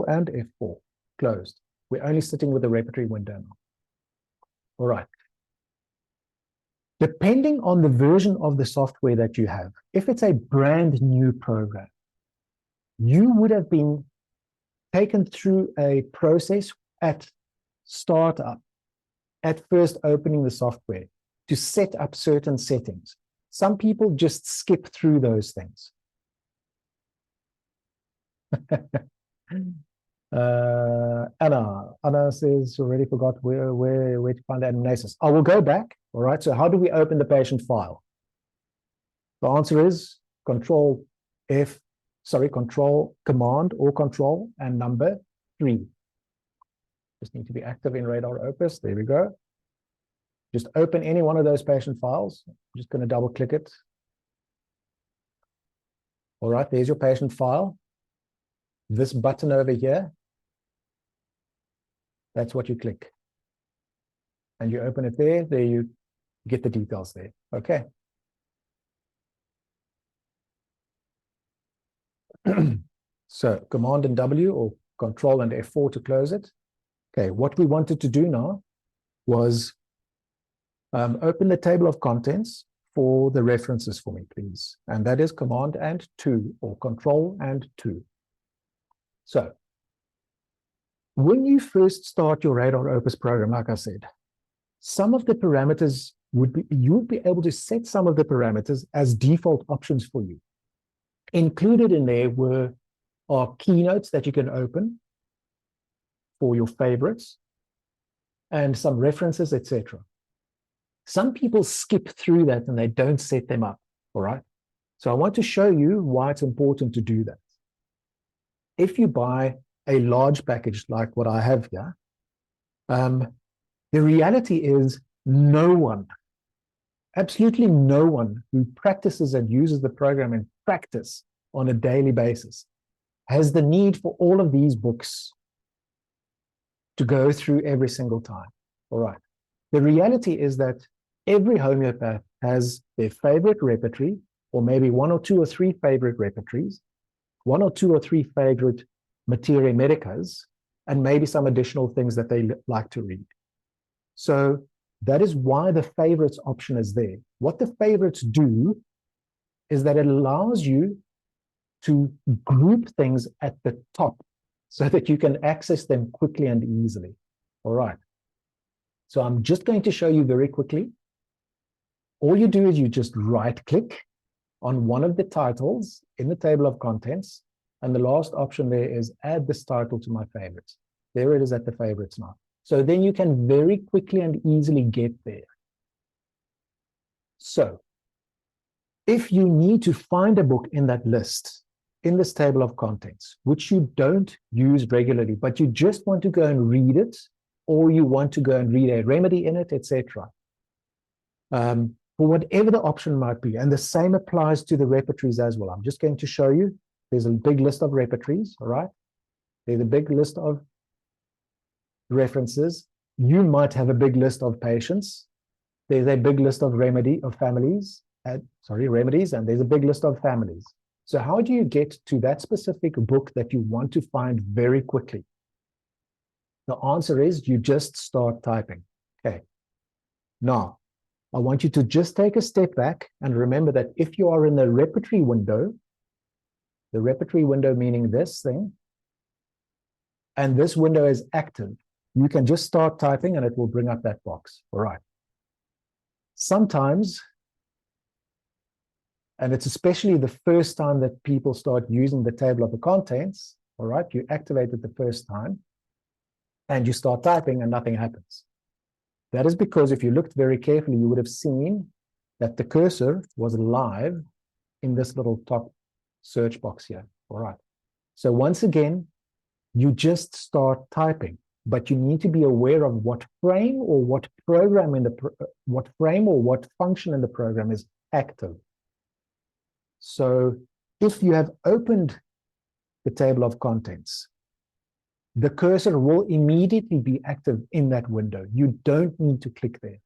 and F4. Closed. We're only sitting with the repertory window now. All right. Depending on the version of the software that you have, if it's a brand new program, you would have been taken through a process at startup, at first opening the software, to set up certain settings. Some people just skip through those things. Anna says already forgot where to find the anamnesis. I will go back. All right. So how do we open the patient file? The answer is Control Command or Control and number 3. Just need to be active in RadarOpus. There we go. Just open any one of those patient files. I'm just going to double click it. All right, there's your patient file. This button over here, that's what you click. And you open it there, you get the details there. Okay. So Command and W or Control and F4 to close it. Okay, what we wanted to do now was open the table of contents for the references for me, please. And that is Command and 2 or Control and 2. So when you first start your RadarOpus program, like I said, some of the parameters you would be able to set some of the parameters as default options for you. Included in there are keynotes that you can open for your favorites and some references, etc. Some people skip through that and they don't set them up, all right? So I want to show you why it's important to do that. If you buy a large package like what I have here, the reality is no one, absolutely no one who practices and uses the program in practice on a daily basis has the need for all of these books to go through every single time, all right? The reality is that every homeopath has their favorite repertory, or maybe 1 or 2 or 3 favorite repertories, 1 or 2 or 3 favorite materia medicas, and maybe some additional things that they like to read. So that is why the favorites option is there. What the favorites do is that it allows you to group things at the top so that you can access them quickly and easily. All right. So I'm just going to show you very quickly. All you do is you just right-click on one of the titles in the table of contents, and the last option there is add this title to my favorites. There it is at the favorites now. So then you can very quickly and easily get there. So if you need to find a book in that list, in this table of contents, which you don't use regularly, but you just want to go and read it, or you want to go and read a remedy in it, etc. For whatever the option might be, and the same applies to the repertories as well. I'm just going to show you. There's a big list of repertories, all right? There's a big list of references. You might have a big list of patients. There's a big list of remedies, and there's a big list of families. So how do you get to that specific book that you want to find very quickly? The answer is you just start typing. Okay. Now, I want you to just take a step back and remember that if you are in the repertory window meaning this thing, and this window is active, you can just start typing and it will bring up that box. All right. Sometimes, and it's especially the first time that people start using the table of the contents, all right, you activate it the first time and you start typing and nothing happens. That is because if you looked very carefully, you would have seen that the cursor was live in this little top search box here. All right. So once again, you just start typing, but you need to be aware of what frame or what program or what function in the program is active. So if you have opened the table of contents, the cursor will immediately be active in that window. You don't need to click there.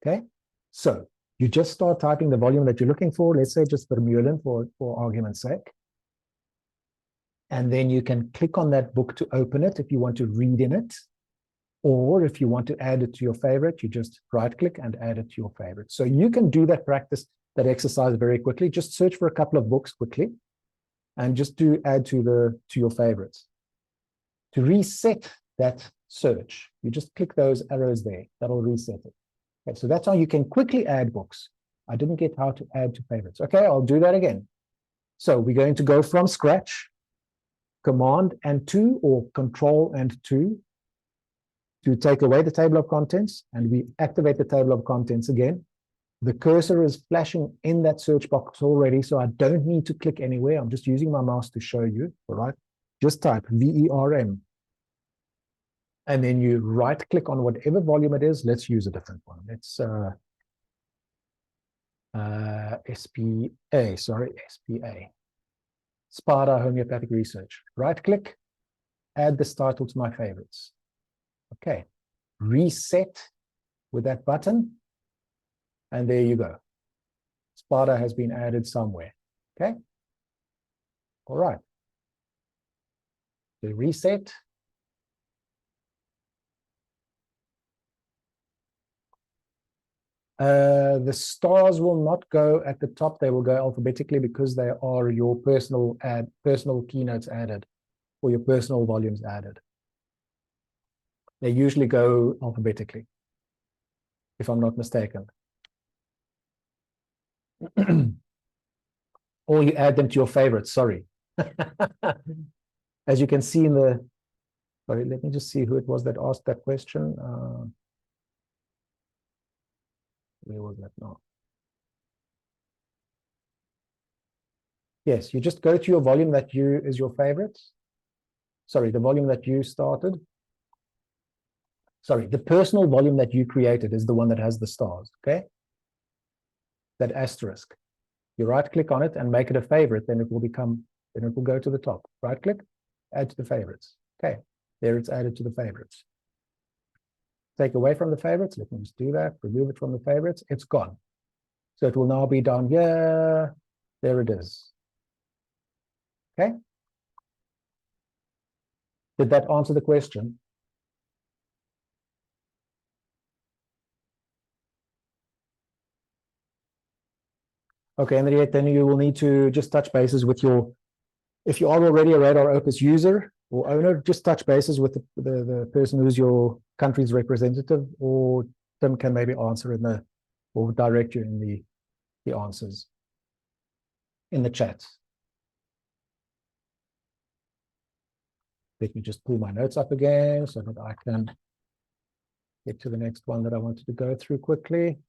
Okay, so you just start typing the volume that you're looking for, let's say just Vermeulen for argument's sake. And then you can click on that book to open it if you want to read in it. Or if you want to add it to your favorite, you just right-click and add it to your favorite. So you can do that that exercise very quickly. Just search for a couple of books quickly and just add to your favorites. To reset that search, you just click those arrows there. That'll reset it. Okay, so that's how you can quickly add books. I didn't get how to add to favorites. Okay, I'll do that again. So we're going to go from scratch, Command and 2 or Control and 2 to take away the table of contents, and we activate the table of contents again. The cursor is flashing in that search box already, so I don't need to click anywhere. I'm just using my mouse to show you, all right? Just type VERM. And then you right-click on whatever volume it is. Let's use a different one. Let's SPA, sorry, SPA. Sparta Homeopathic Research. Right-click, add this title to my favorites. Okay, reset with that button, and there you go. Sparta has been added somewhere. Okay, all right. The reset. The stars will not go at the top. They will go alphabetically because they are your personal keynotes added or your personal volumes added. They usually go alphabetically, if I'm not mistaken. Or you add them to your favorites, sorry. As you can see in the, sorry, let me just see who it was that asked that question. Where was that now? Yes, you just go to your volume that is your favorite. Sorry, the volume that you started. Sorry, the personal volume that you created is the one that has the stars, okay? That asterisk. You right-click on it and make it a favorite, then it will go to the top. Right-click, add to the favorites. Okay, there it's added to the favorites. Take away from the favorites, let me just do that, remove it from the favorites, it's gone. So it will now be down here, there it is. Okay? Did that answer the question? Okay, and then you will need to just touch bases with your, if you are already a RadarOpus user or owner, just touch bases with the person who's your country's representative, or Tim can maybe answer in the, or direct you in the answers in the chat. Let me just pull my notes up again so that I can get to the next one that I wanted to go through quickly.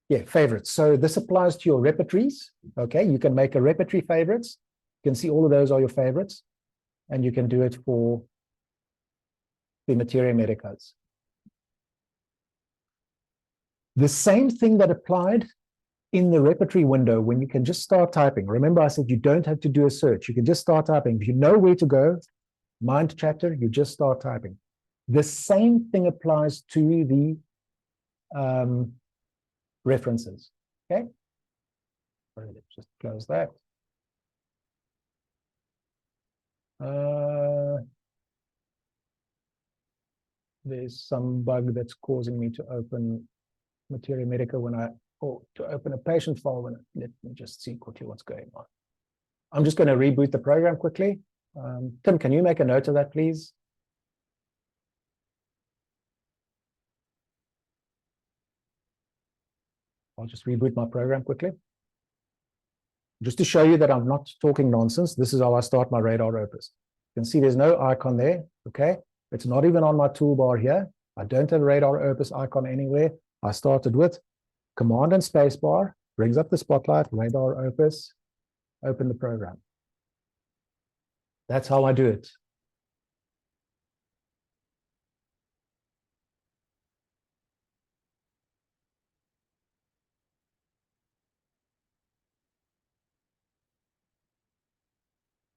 Yeah, favorites. So this applies to your repertories. Okay, you can make a repertory favorites. You can see all of those are your favorites, and you can do it for the materia medicas. The same thing that applied in the repertory window when you can just start typing. Remember, I said you don't have to do a search. You can just start typing. If you know where to go, mind chapter, you just start typing. The same thing applies to the references. Okay, let's just close that. There's some bug that's causing me to open materia medica to open a patient file. Let me just see quickly what's going on. I'm just going to reboot the program quickly. Tim, can you make a note of that, please? I'll just reboot my program quickly. Just to show you that I'm not talking nonsense, this is how I start my RadarOpus. You can see there's no icon there, okay? It's not even on my toolbar here. I don't have a RadarOpus icon anywhere. I started with Command and Spacebar, brings up the spotlight, RadarOpus, open the program. That's how I do it.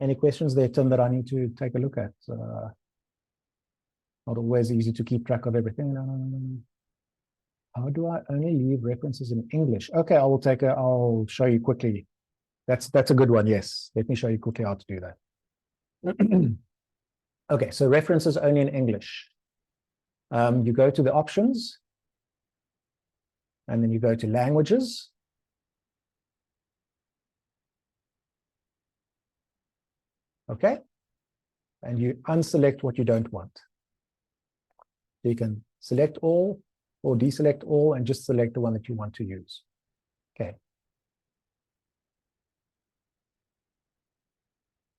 Any questions there, Tim, that I need to take a look at? Not always easy to keep track of everything. How do I only leave references in English? Okay, I'll show you quickly. That's a good one, yes. Let me show you quickly how to do that. Okay, so references only in English. You go to the options, and then you go to languages. okay? And you unselect what you don't want. So you can select all or deselect all and just select the one that you want to use. Okay.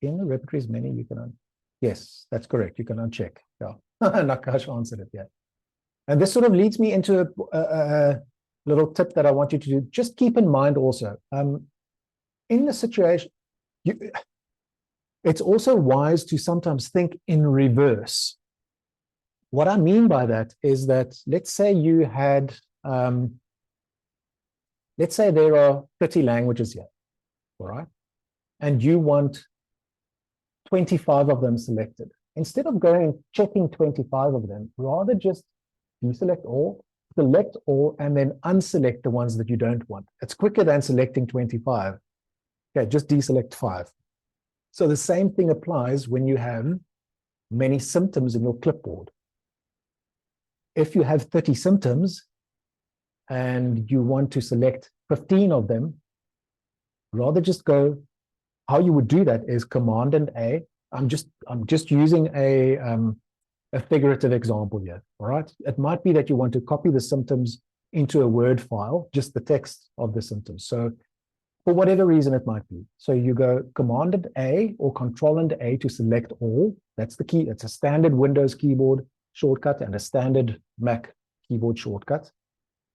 In the repertories menu, you can yes, that's correct. You can uncheck. Yeah, Nakash answered it. Yeah, and this sort of leads me into a little tip that I want you to do. Just keep in mind also, in the situation, it's also wise to sometimes think in reverse. What I mean by that is that let's say you had, let's say there are 30 languages here, all right, and you want 25 of them selected. Instead of going and checking 25 of them, rather just deselect all, select all, and then unselect the ones that you don't want. It's quicker than selecting 25. Okay, just deselect 5. So the same thing applies when you have many symptoms in your clipboard. If you have 30 symptoms and you want to select 15 of them, rather just go, how you would do that is Command and A. I'm just using a figurative example here, all right? It might be that you want to copy the symptoms into a Word file, just the text of the symptoms. So for whatever reason it might be. So you go Command and A or Control and A to select all. That's the key. It's a standard Windows keyboard shortcut and a standard Mac keyboard shortcut.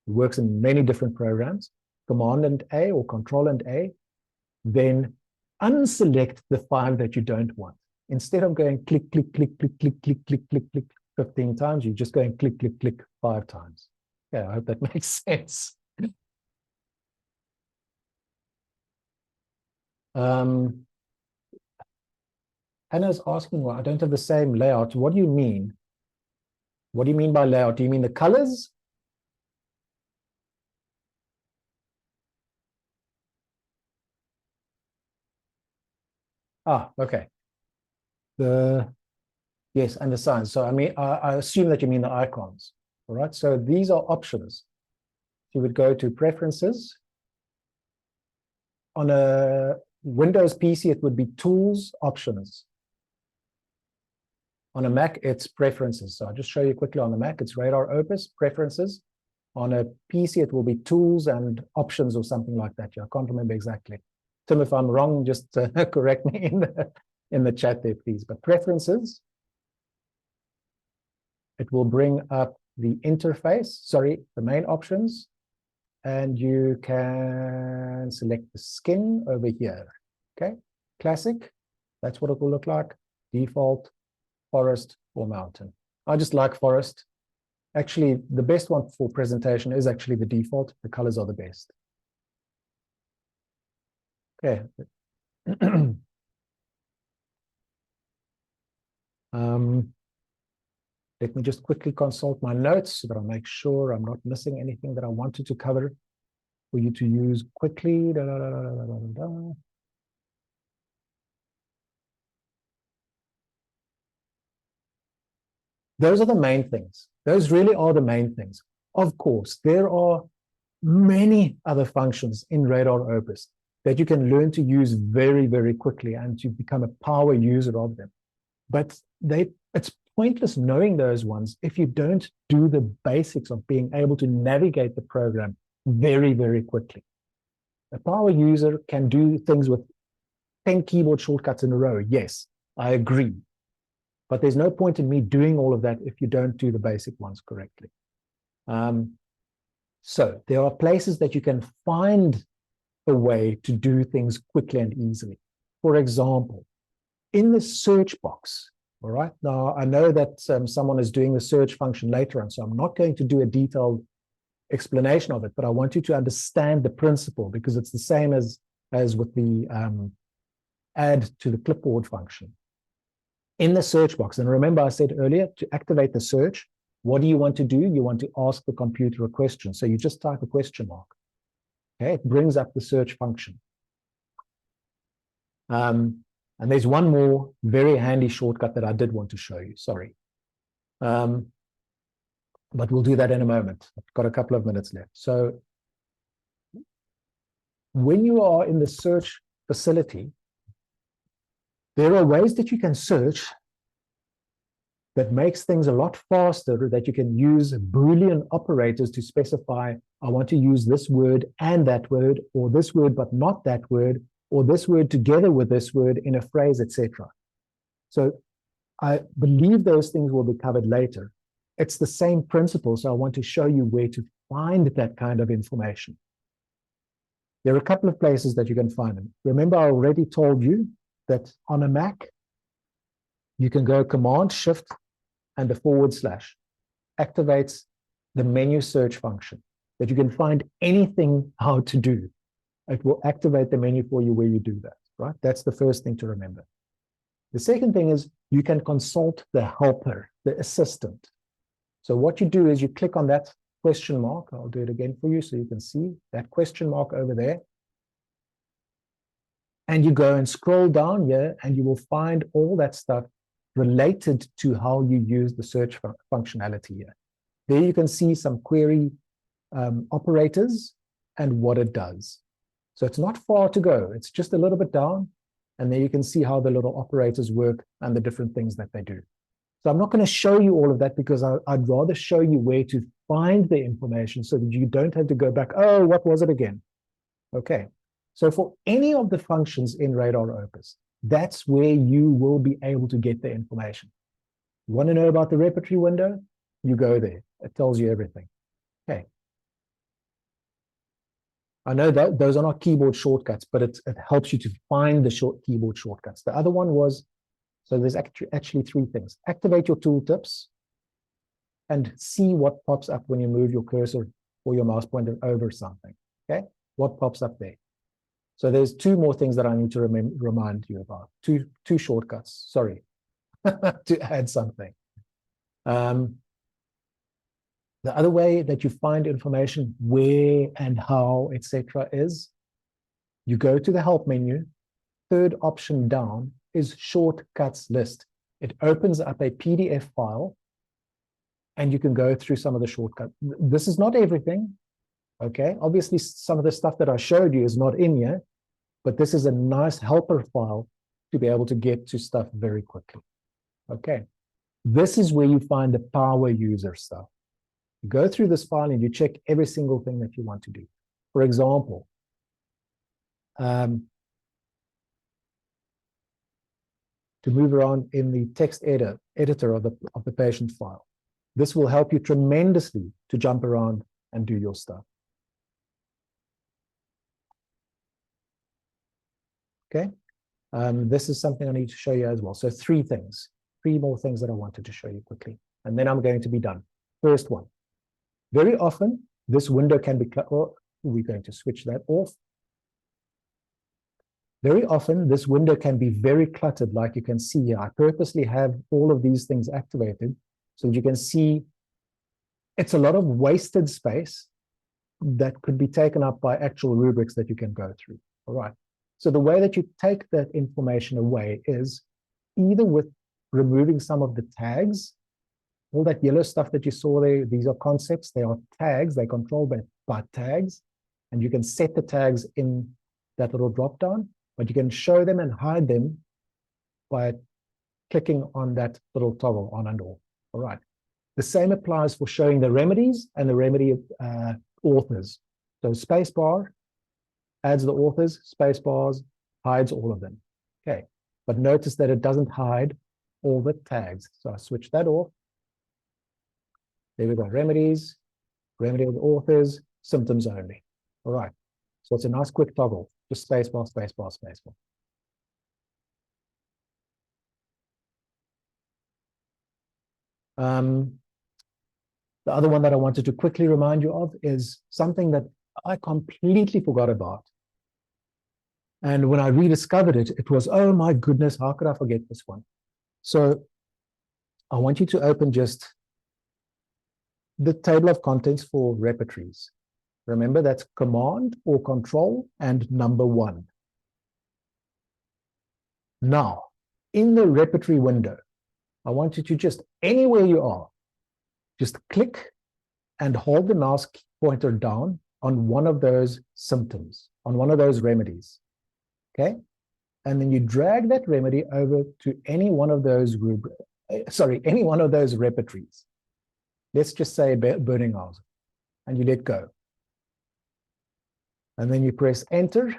It works in many different programs. Command and A or Control and A. Then unselect the 5 that you don't want. Instead of going click, click, click, click, click, click, click, click, click 15 times, you just go and click, click, click 5 times. Yeah, I hope that makes sense. Hannah's asking, well, I don't have the same layout. What do you mean? What do you mean by layout? Do you mean the colors? Ah, okay. Yes, and the signs. So I mean, I assume that you mean the icons. All right. So these are options. You would go to Preferences. On a Windows PC, it would be Tools, Options. On a Mac, it's Preferences. So I'll just show you quickly on the Mac. It's RadarOpus, Preferences. On a PC, it will be Tools and Options or something like that. I can't remember exactly. Tim, if I'm wrong, just correct me in the chat there, please. But Preferences, it will bring up the interface, sorry, the main options, and you can select the skin over here, okay? Classic, that's what it will look like. Default, forest, or mountain. I just like forest. Actually, the best one for presentation is actually the default. The colors are the best. Okay. Let me just quickly consult my notes so that I make sure I'm not missing anything that I wanted to cover for you to use quickly. Those are the main things. Those really are the main things. Of course, there are many other functions in RadarOpus that you can learn to use very, very quickly and to become a power user of them. But it's pointless knowing those ones if you don't do the basics of being able to navigate the program very, very quickly. A power user can do things with 10 keyboard shortcuts in a row. Yes, I agree. But there's no point in me doing all of that if you don't do the basic ones correctly. So there are places that you can find a way to do things quickly and easily. For example, in the search box, all right? Now, I know that someone is doing the search function later on, so I'm not going to do a detailed explanation of it, but I want you to understand the principle because it's the same as with the add to the clipboard function. In the search box, and remember I said earlier, to activate the search, what do you want to do? You want to ask the computer a question. So you just type a question mark. Okay, it brings up the search function. And there's one more very handy shortcut that I did want to show you, sorry. But we'll do that in a moment. I've got a couple of minutes left. So when you are in the search facility, There are ways that you can search that makes things a lot faster, that you can use Boolean operators to specify, I want to use this word and that word, or this word but not that word, or this word together with this word in a phrase, etc. So I believe those things will be covered later. It's the same principle, so I want to show you where to find that kind of information. There are a couple of places that you can find them. Remember, I already told you that on a Mac, you can go Command, Shift, and the / activates the menu search function, that you can find anything how to do. It will activate the menu for you where you do that, right? That's the first thing to remember. The second thing is you can consult the helper, the assistant. So what you do is you click on that question mark. I'll do it again for you so you can see that question mark over there. And you go and scroll down here and you will find all that stuff related to how you use the search functionality here. There you can see some query operators and what it does. So it's not far to go. It's just a little bit down. And there you can see how the little operators work and the different things that they do. So I'm not going to show you all of that because I'd rather show you where to find the information so that you don't have to go back, oh, what was it again? Okay. So for any of the functions in RadarOpus, that's where you will be able to get the information. You want to know about the repertory window? You go there. It tells you everything. Okay. I know that those are not keyboard shortcuts, but it helps you to find the keyboard shortcuts. The other one was, so there's actually three things. Activate your tooltips and see what pops up when you move your cursor or your mouse pointer over something. Okay, what pops up there? So there's two more things that I need to remind you about. Two shortcuts, sorry, to add something. The other way that you find information, where and how, etc., is you go to the help menu. Third option down is shortcuts list. It opens up a PDF file and you can go through some of the shortcuts. This is not everything, okay? Obviously, some of the stuff that I showed you is not in here, but this is a nice helper file to be able to get to stuff very quickly, okay? This is where you find the power user stuff. You go through this file and you check every single thing that you want to do. For example, to move around in the text editor of the patient file. This will help you tremendously to jump around and do your stuff. Okay, this is something I need to show you as well. So three more things that I wanted to show you quickly, and then I'm going to be done. First one, very often this window can be, oh, we're going to switch that off. Very often, this window can be very cluttered, like you can see here. I purposely have all of these things activated so that you can see it's a lot of wasted space that could be taken up by actual rubrics that you can go through. All right. So the way that you take that information away is either with removing some of the tags, all that yellow stuff that you saw there, these are concepts, they are tags, they're controlled by tags, and you can set the tags in that little drop down. But you can show them and hide them by clicking on that little toggle on and off. All right. The same applies for showing the remedies and the remedy authors. So spacebar adds the authors, spacebars hides all of them. Okay. But notice that it doesn't hide all the tags. So I switch that off. There we go. Remedies, remedy of the authors, symptoms only. All right. So it's a nice quick toggle. Just spacebar, spacebar, spacebar. The other one that I wanted to quickly remind you of is something that I completely forgot about. And when I rediscovered it, it was, oh my goodness, how could I forget this one? So I want you to open just the table of contents for repertories. Remember, that's Command or Control and number 1. Now, in the repertory window, I want you to just, anywhere you are, just click and hold the mouse pointer down on one of those symptoms, on one of those remedies. Okay? and then you drag that remedy over to any one of those any one of those repertories. Let's just say Berninghaus, and you let go. And then you press enter.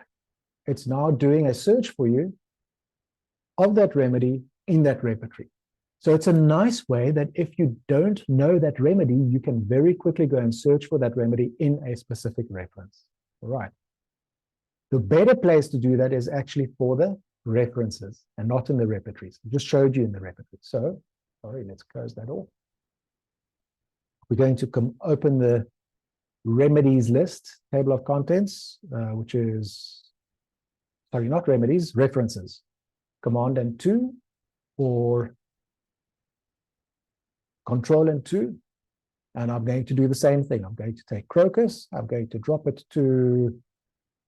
It's now doing a search for you of that remedy in that repertory. So it's a nice way that if you don't know that remedy, you can very quickly go and search for that remedy in a specific reference. All right. The better place to do that is actually for the references and not in the repertories. I just showed you in the repertory. So, sorry, let's close that off. We're going to open the remedies list, table of contents, which is, sorry, not remedies, references. Command and 2, or Control and 2. And I'm going to do the same thing. I'm going to take Crocus. I'm going to drop it to,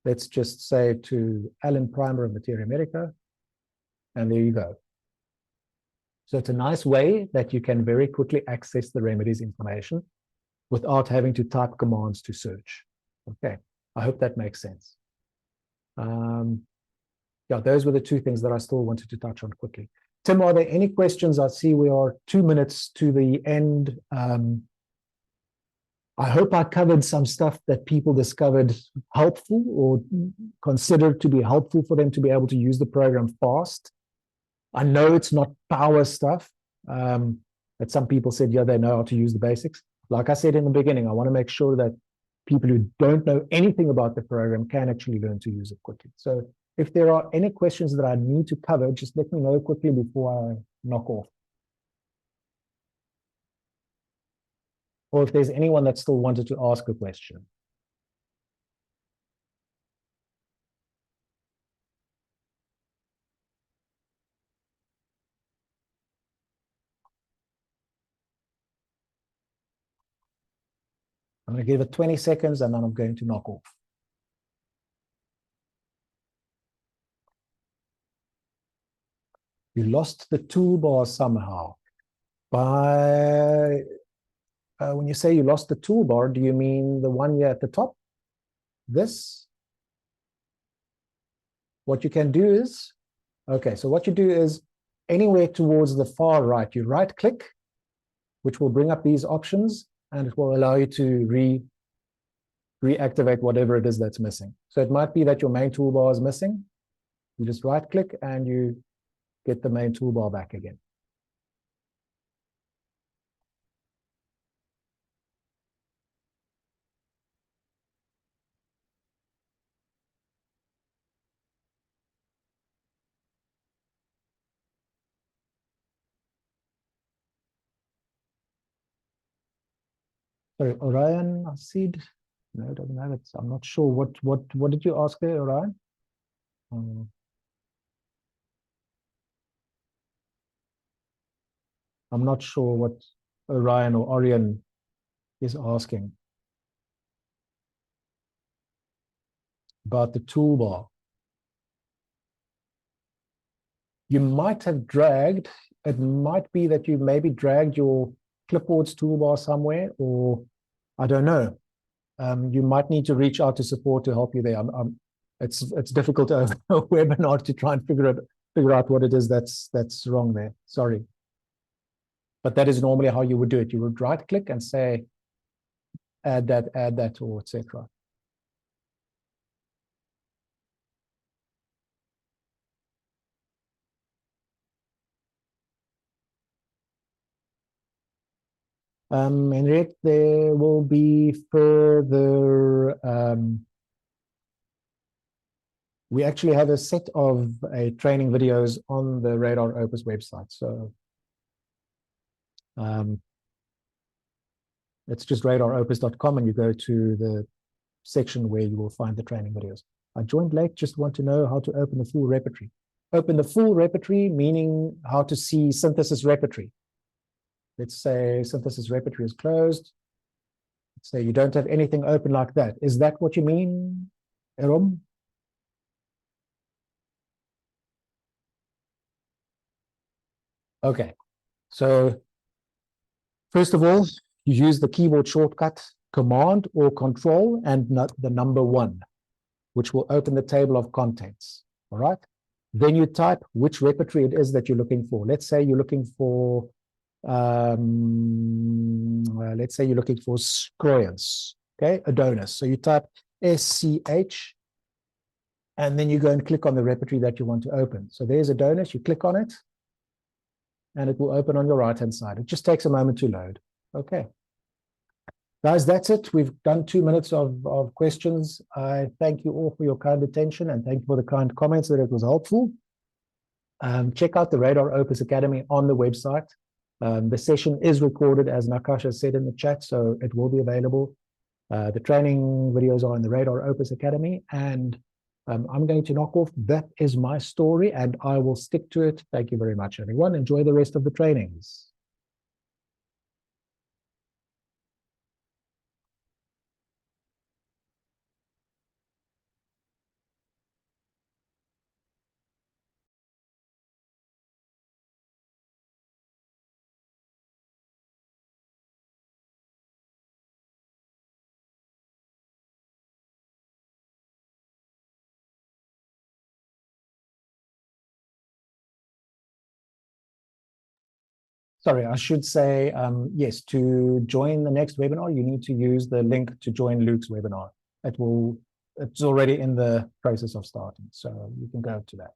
let's just say, to Allen Primer of Materia Medica. And there you go. So it's a nice way that you can very quickly access the remedies information without having to type commands to search. Okay, I hope that makes sense. Yeah, those were the two things that I still wanted to touch on quickly. Tim, are there any questions? I see we are 2 minutes to the end. I hope I covered some stuff that people discovered helpful or considered to be helpful for them to be able to use the program fast. I know it's not power stuff, that some people said, yeah, they know how to use the basics. Like I said in the beginning, I want to make sure that people who don't know anything about the program can actually learn to use it quickly. So if there are any questions that I need to cover, just let me know quickly before I knock off. Or if there's anyone that still wanted to ask a question. I'm going to give it 20 seconds and then I'm going to knock off. You lost the toolbar somehow. When you say you lost the toolbar, do you mean the one here at the top? This? What you can do is, okay, so what you do is anywhere towards the far right, you right click, which will bring up these options, and it will allow you to reactivate whatever it is that's missing. So it might be that your main toolbar is missing. You just right click and you get the main toolbar back again. Sorry, Orion, Sid? No, it doesn't have it. I'm not sure. What did you ask there, Orion? I'm not sure what Orion or Orion is asking about the toolbar. You might have dragged, it might be that you maybe dragged your clipboards toolbar somewhere, or I don't know. You might need to reach out to support to help you there. It's difficult over a webinar to try and figure out what it is that's wrong there. Sorry. But that is normally how you would do it. You would right click and say, add that, or etc. Henriette, there will be further, we actually have a set of training videos on the RadarOpus website. So it's just radaropus.com and you go to the section where you will find the training videos. I joined late, just want to know how to open the full repertory. Open the full repertory, meaning how to see synthesis repertory. Let's say synthesis repertory is closed. Let's say you don't have anything open like that. Is that what you mean, Erom? Okay, so first of all, you use the keyboard shortcut Command or Control and the number 1, which will open the table of contents. All right. Then you type which repertory it is that you're looking for. Let's say you're looking for, scroyance, okay, Adonis. So you type SCH, and then you go and click on the repertory that you want to open. So there's Adonis, you click on it, and it will open on your right-hand side. It just takes a moment to load. Okay. Guys, that's it. We've done 2 minutes of questions. I thank you all for your kind attention, and thank you for the kind comments that it was helpful. Check out the RadarOpus Academy on the website. The session is recorded, as Nakasha said in the chat, so it will be available. The training videos are in the RadarOpus Academy, and I'm going to knock off. That is my story, and I will stick to it. Thank you very much, everyone. Enjoy the rest of the trainings. Sorry, I should say, yes, to join the next webinar, you need to use the link to join Luke's webinar. It's already in the process of starting, so you can go to that.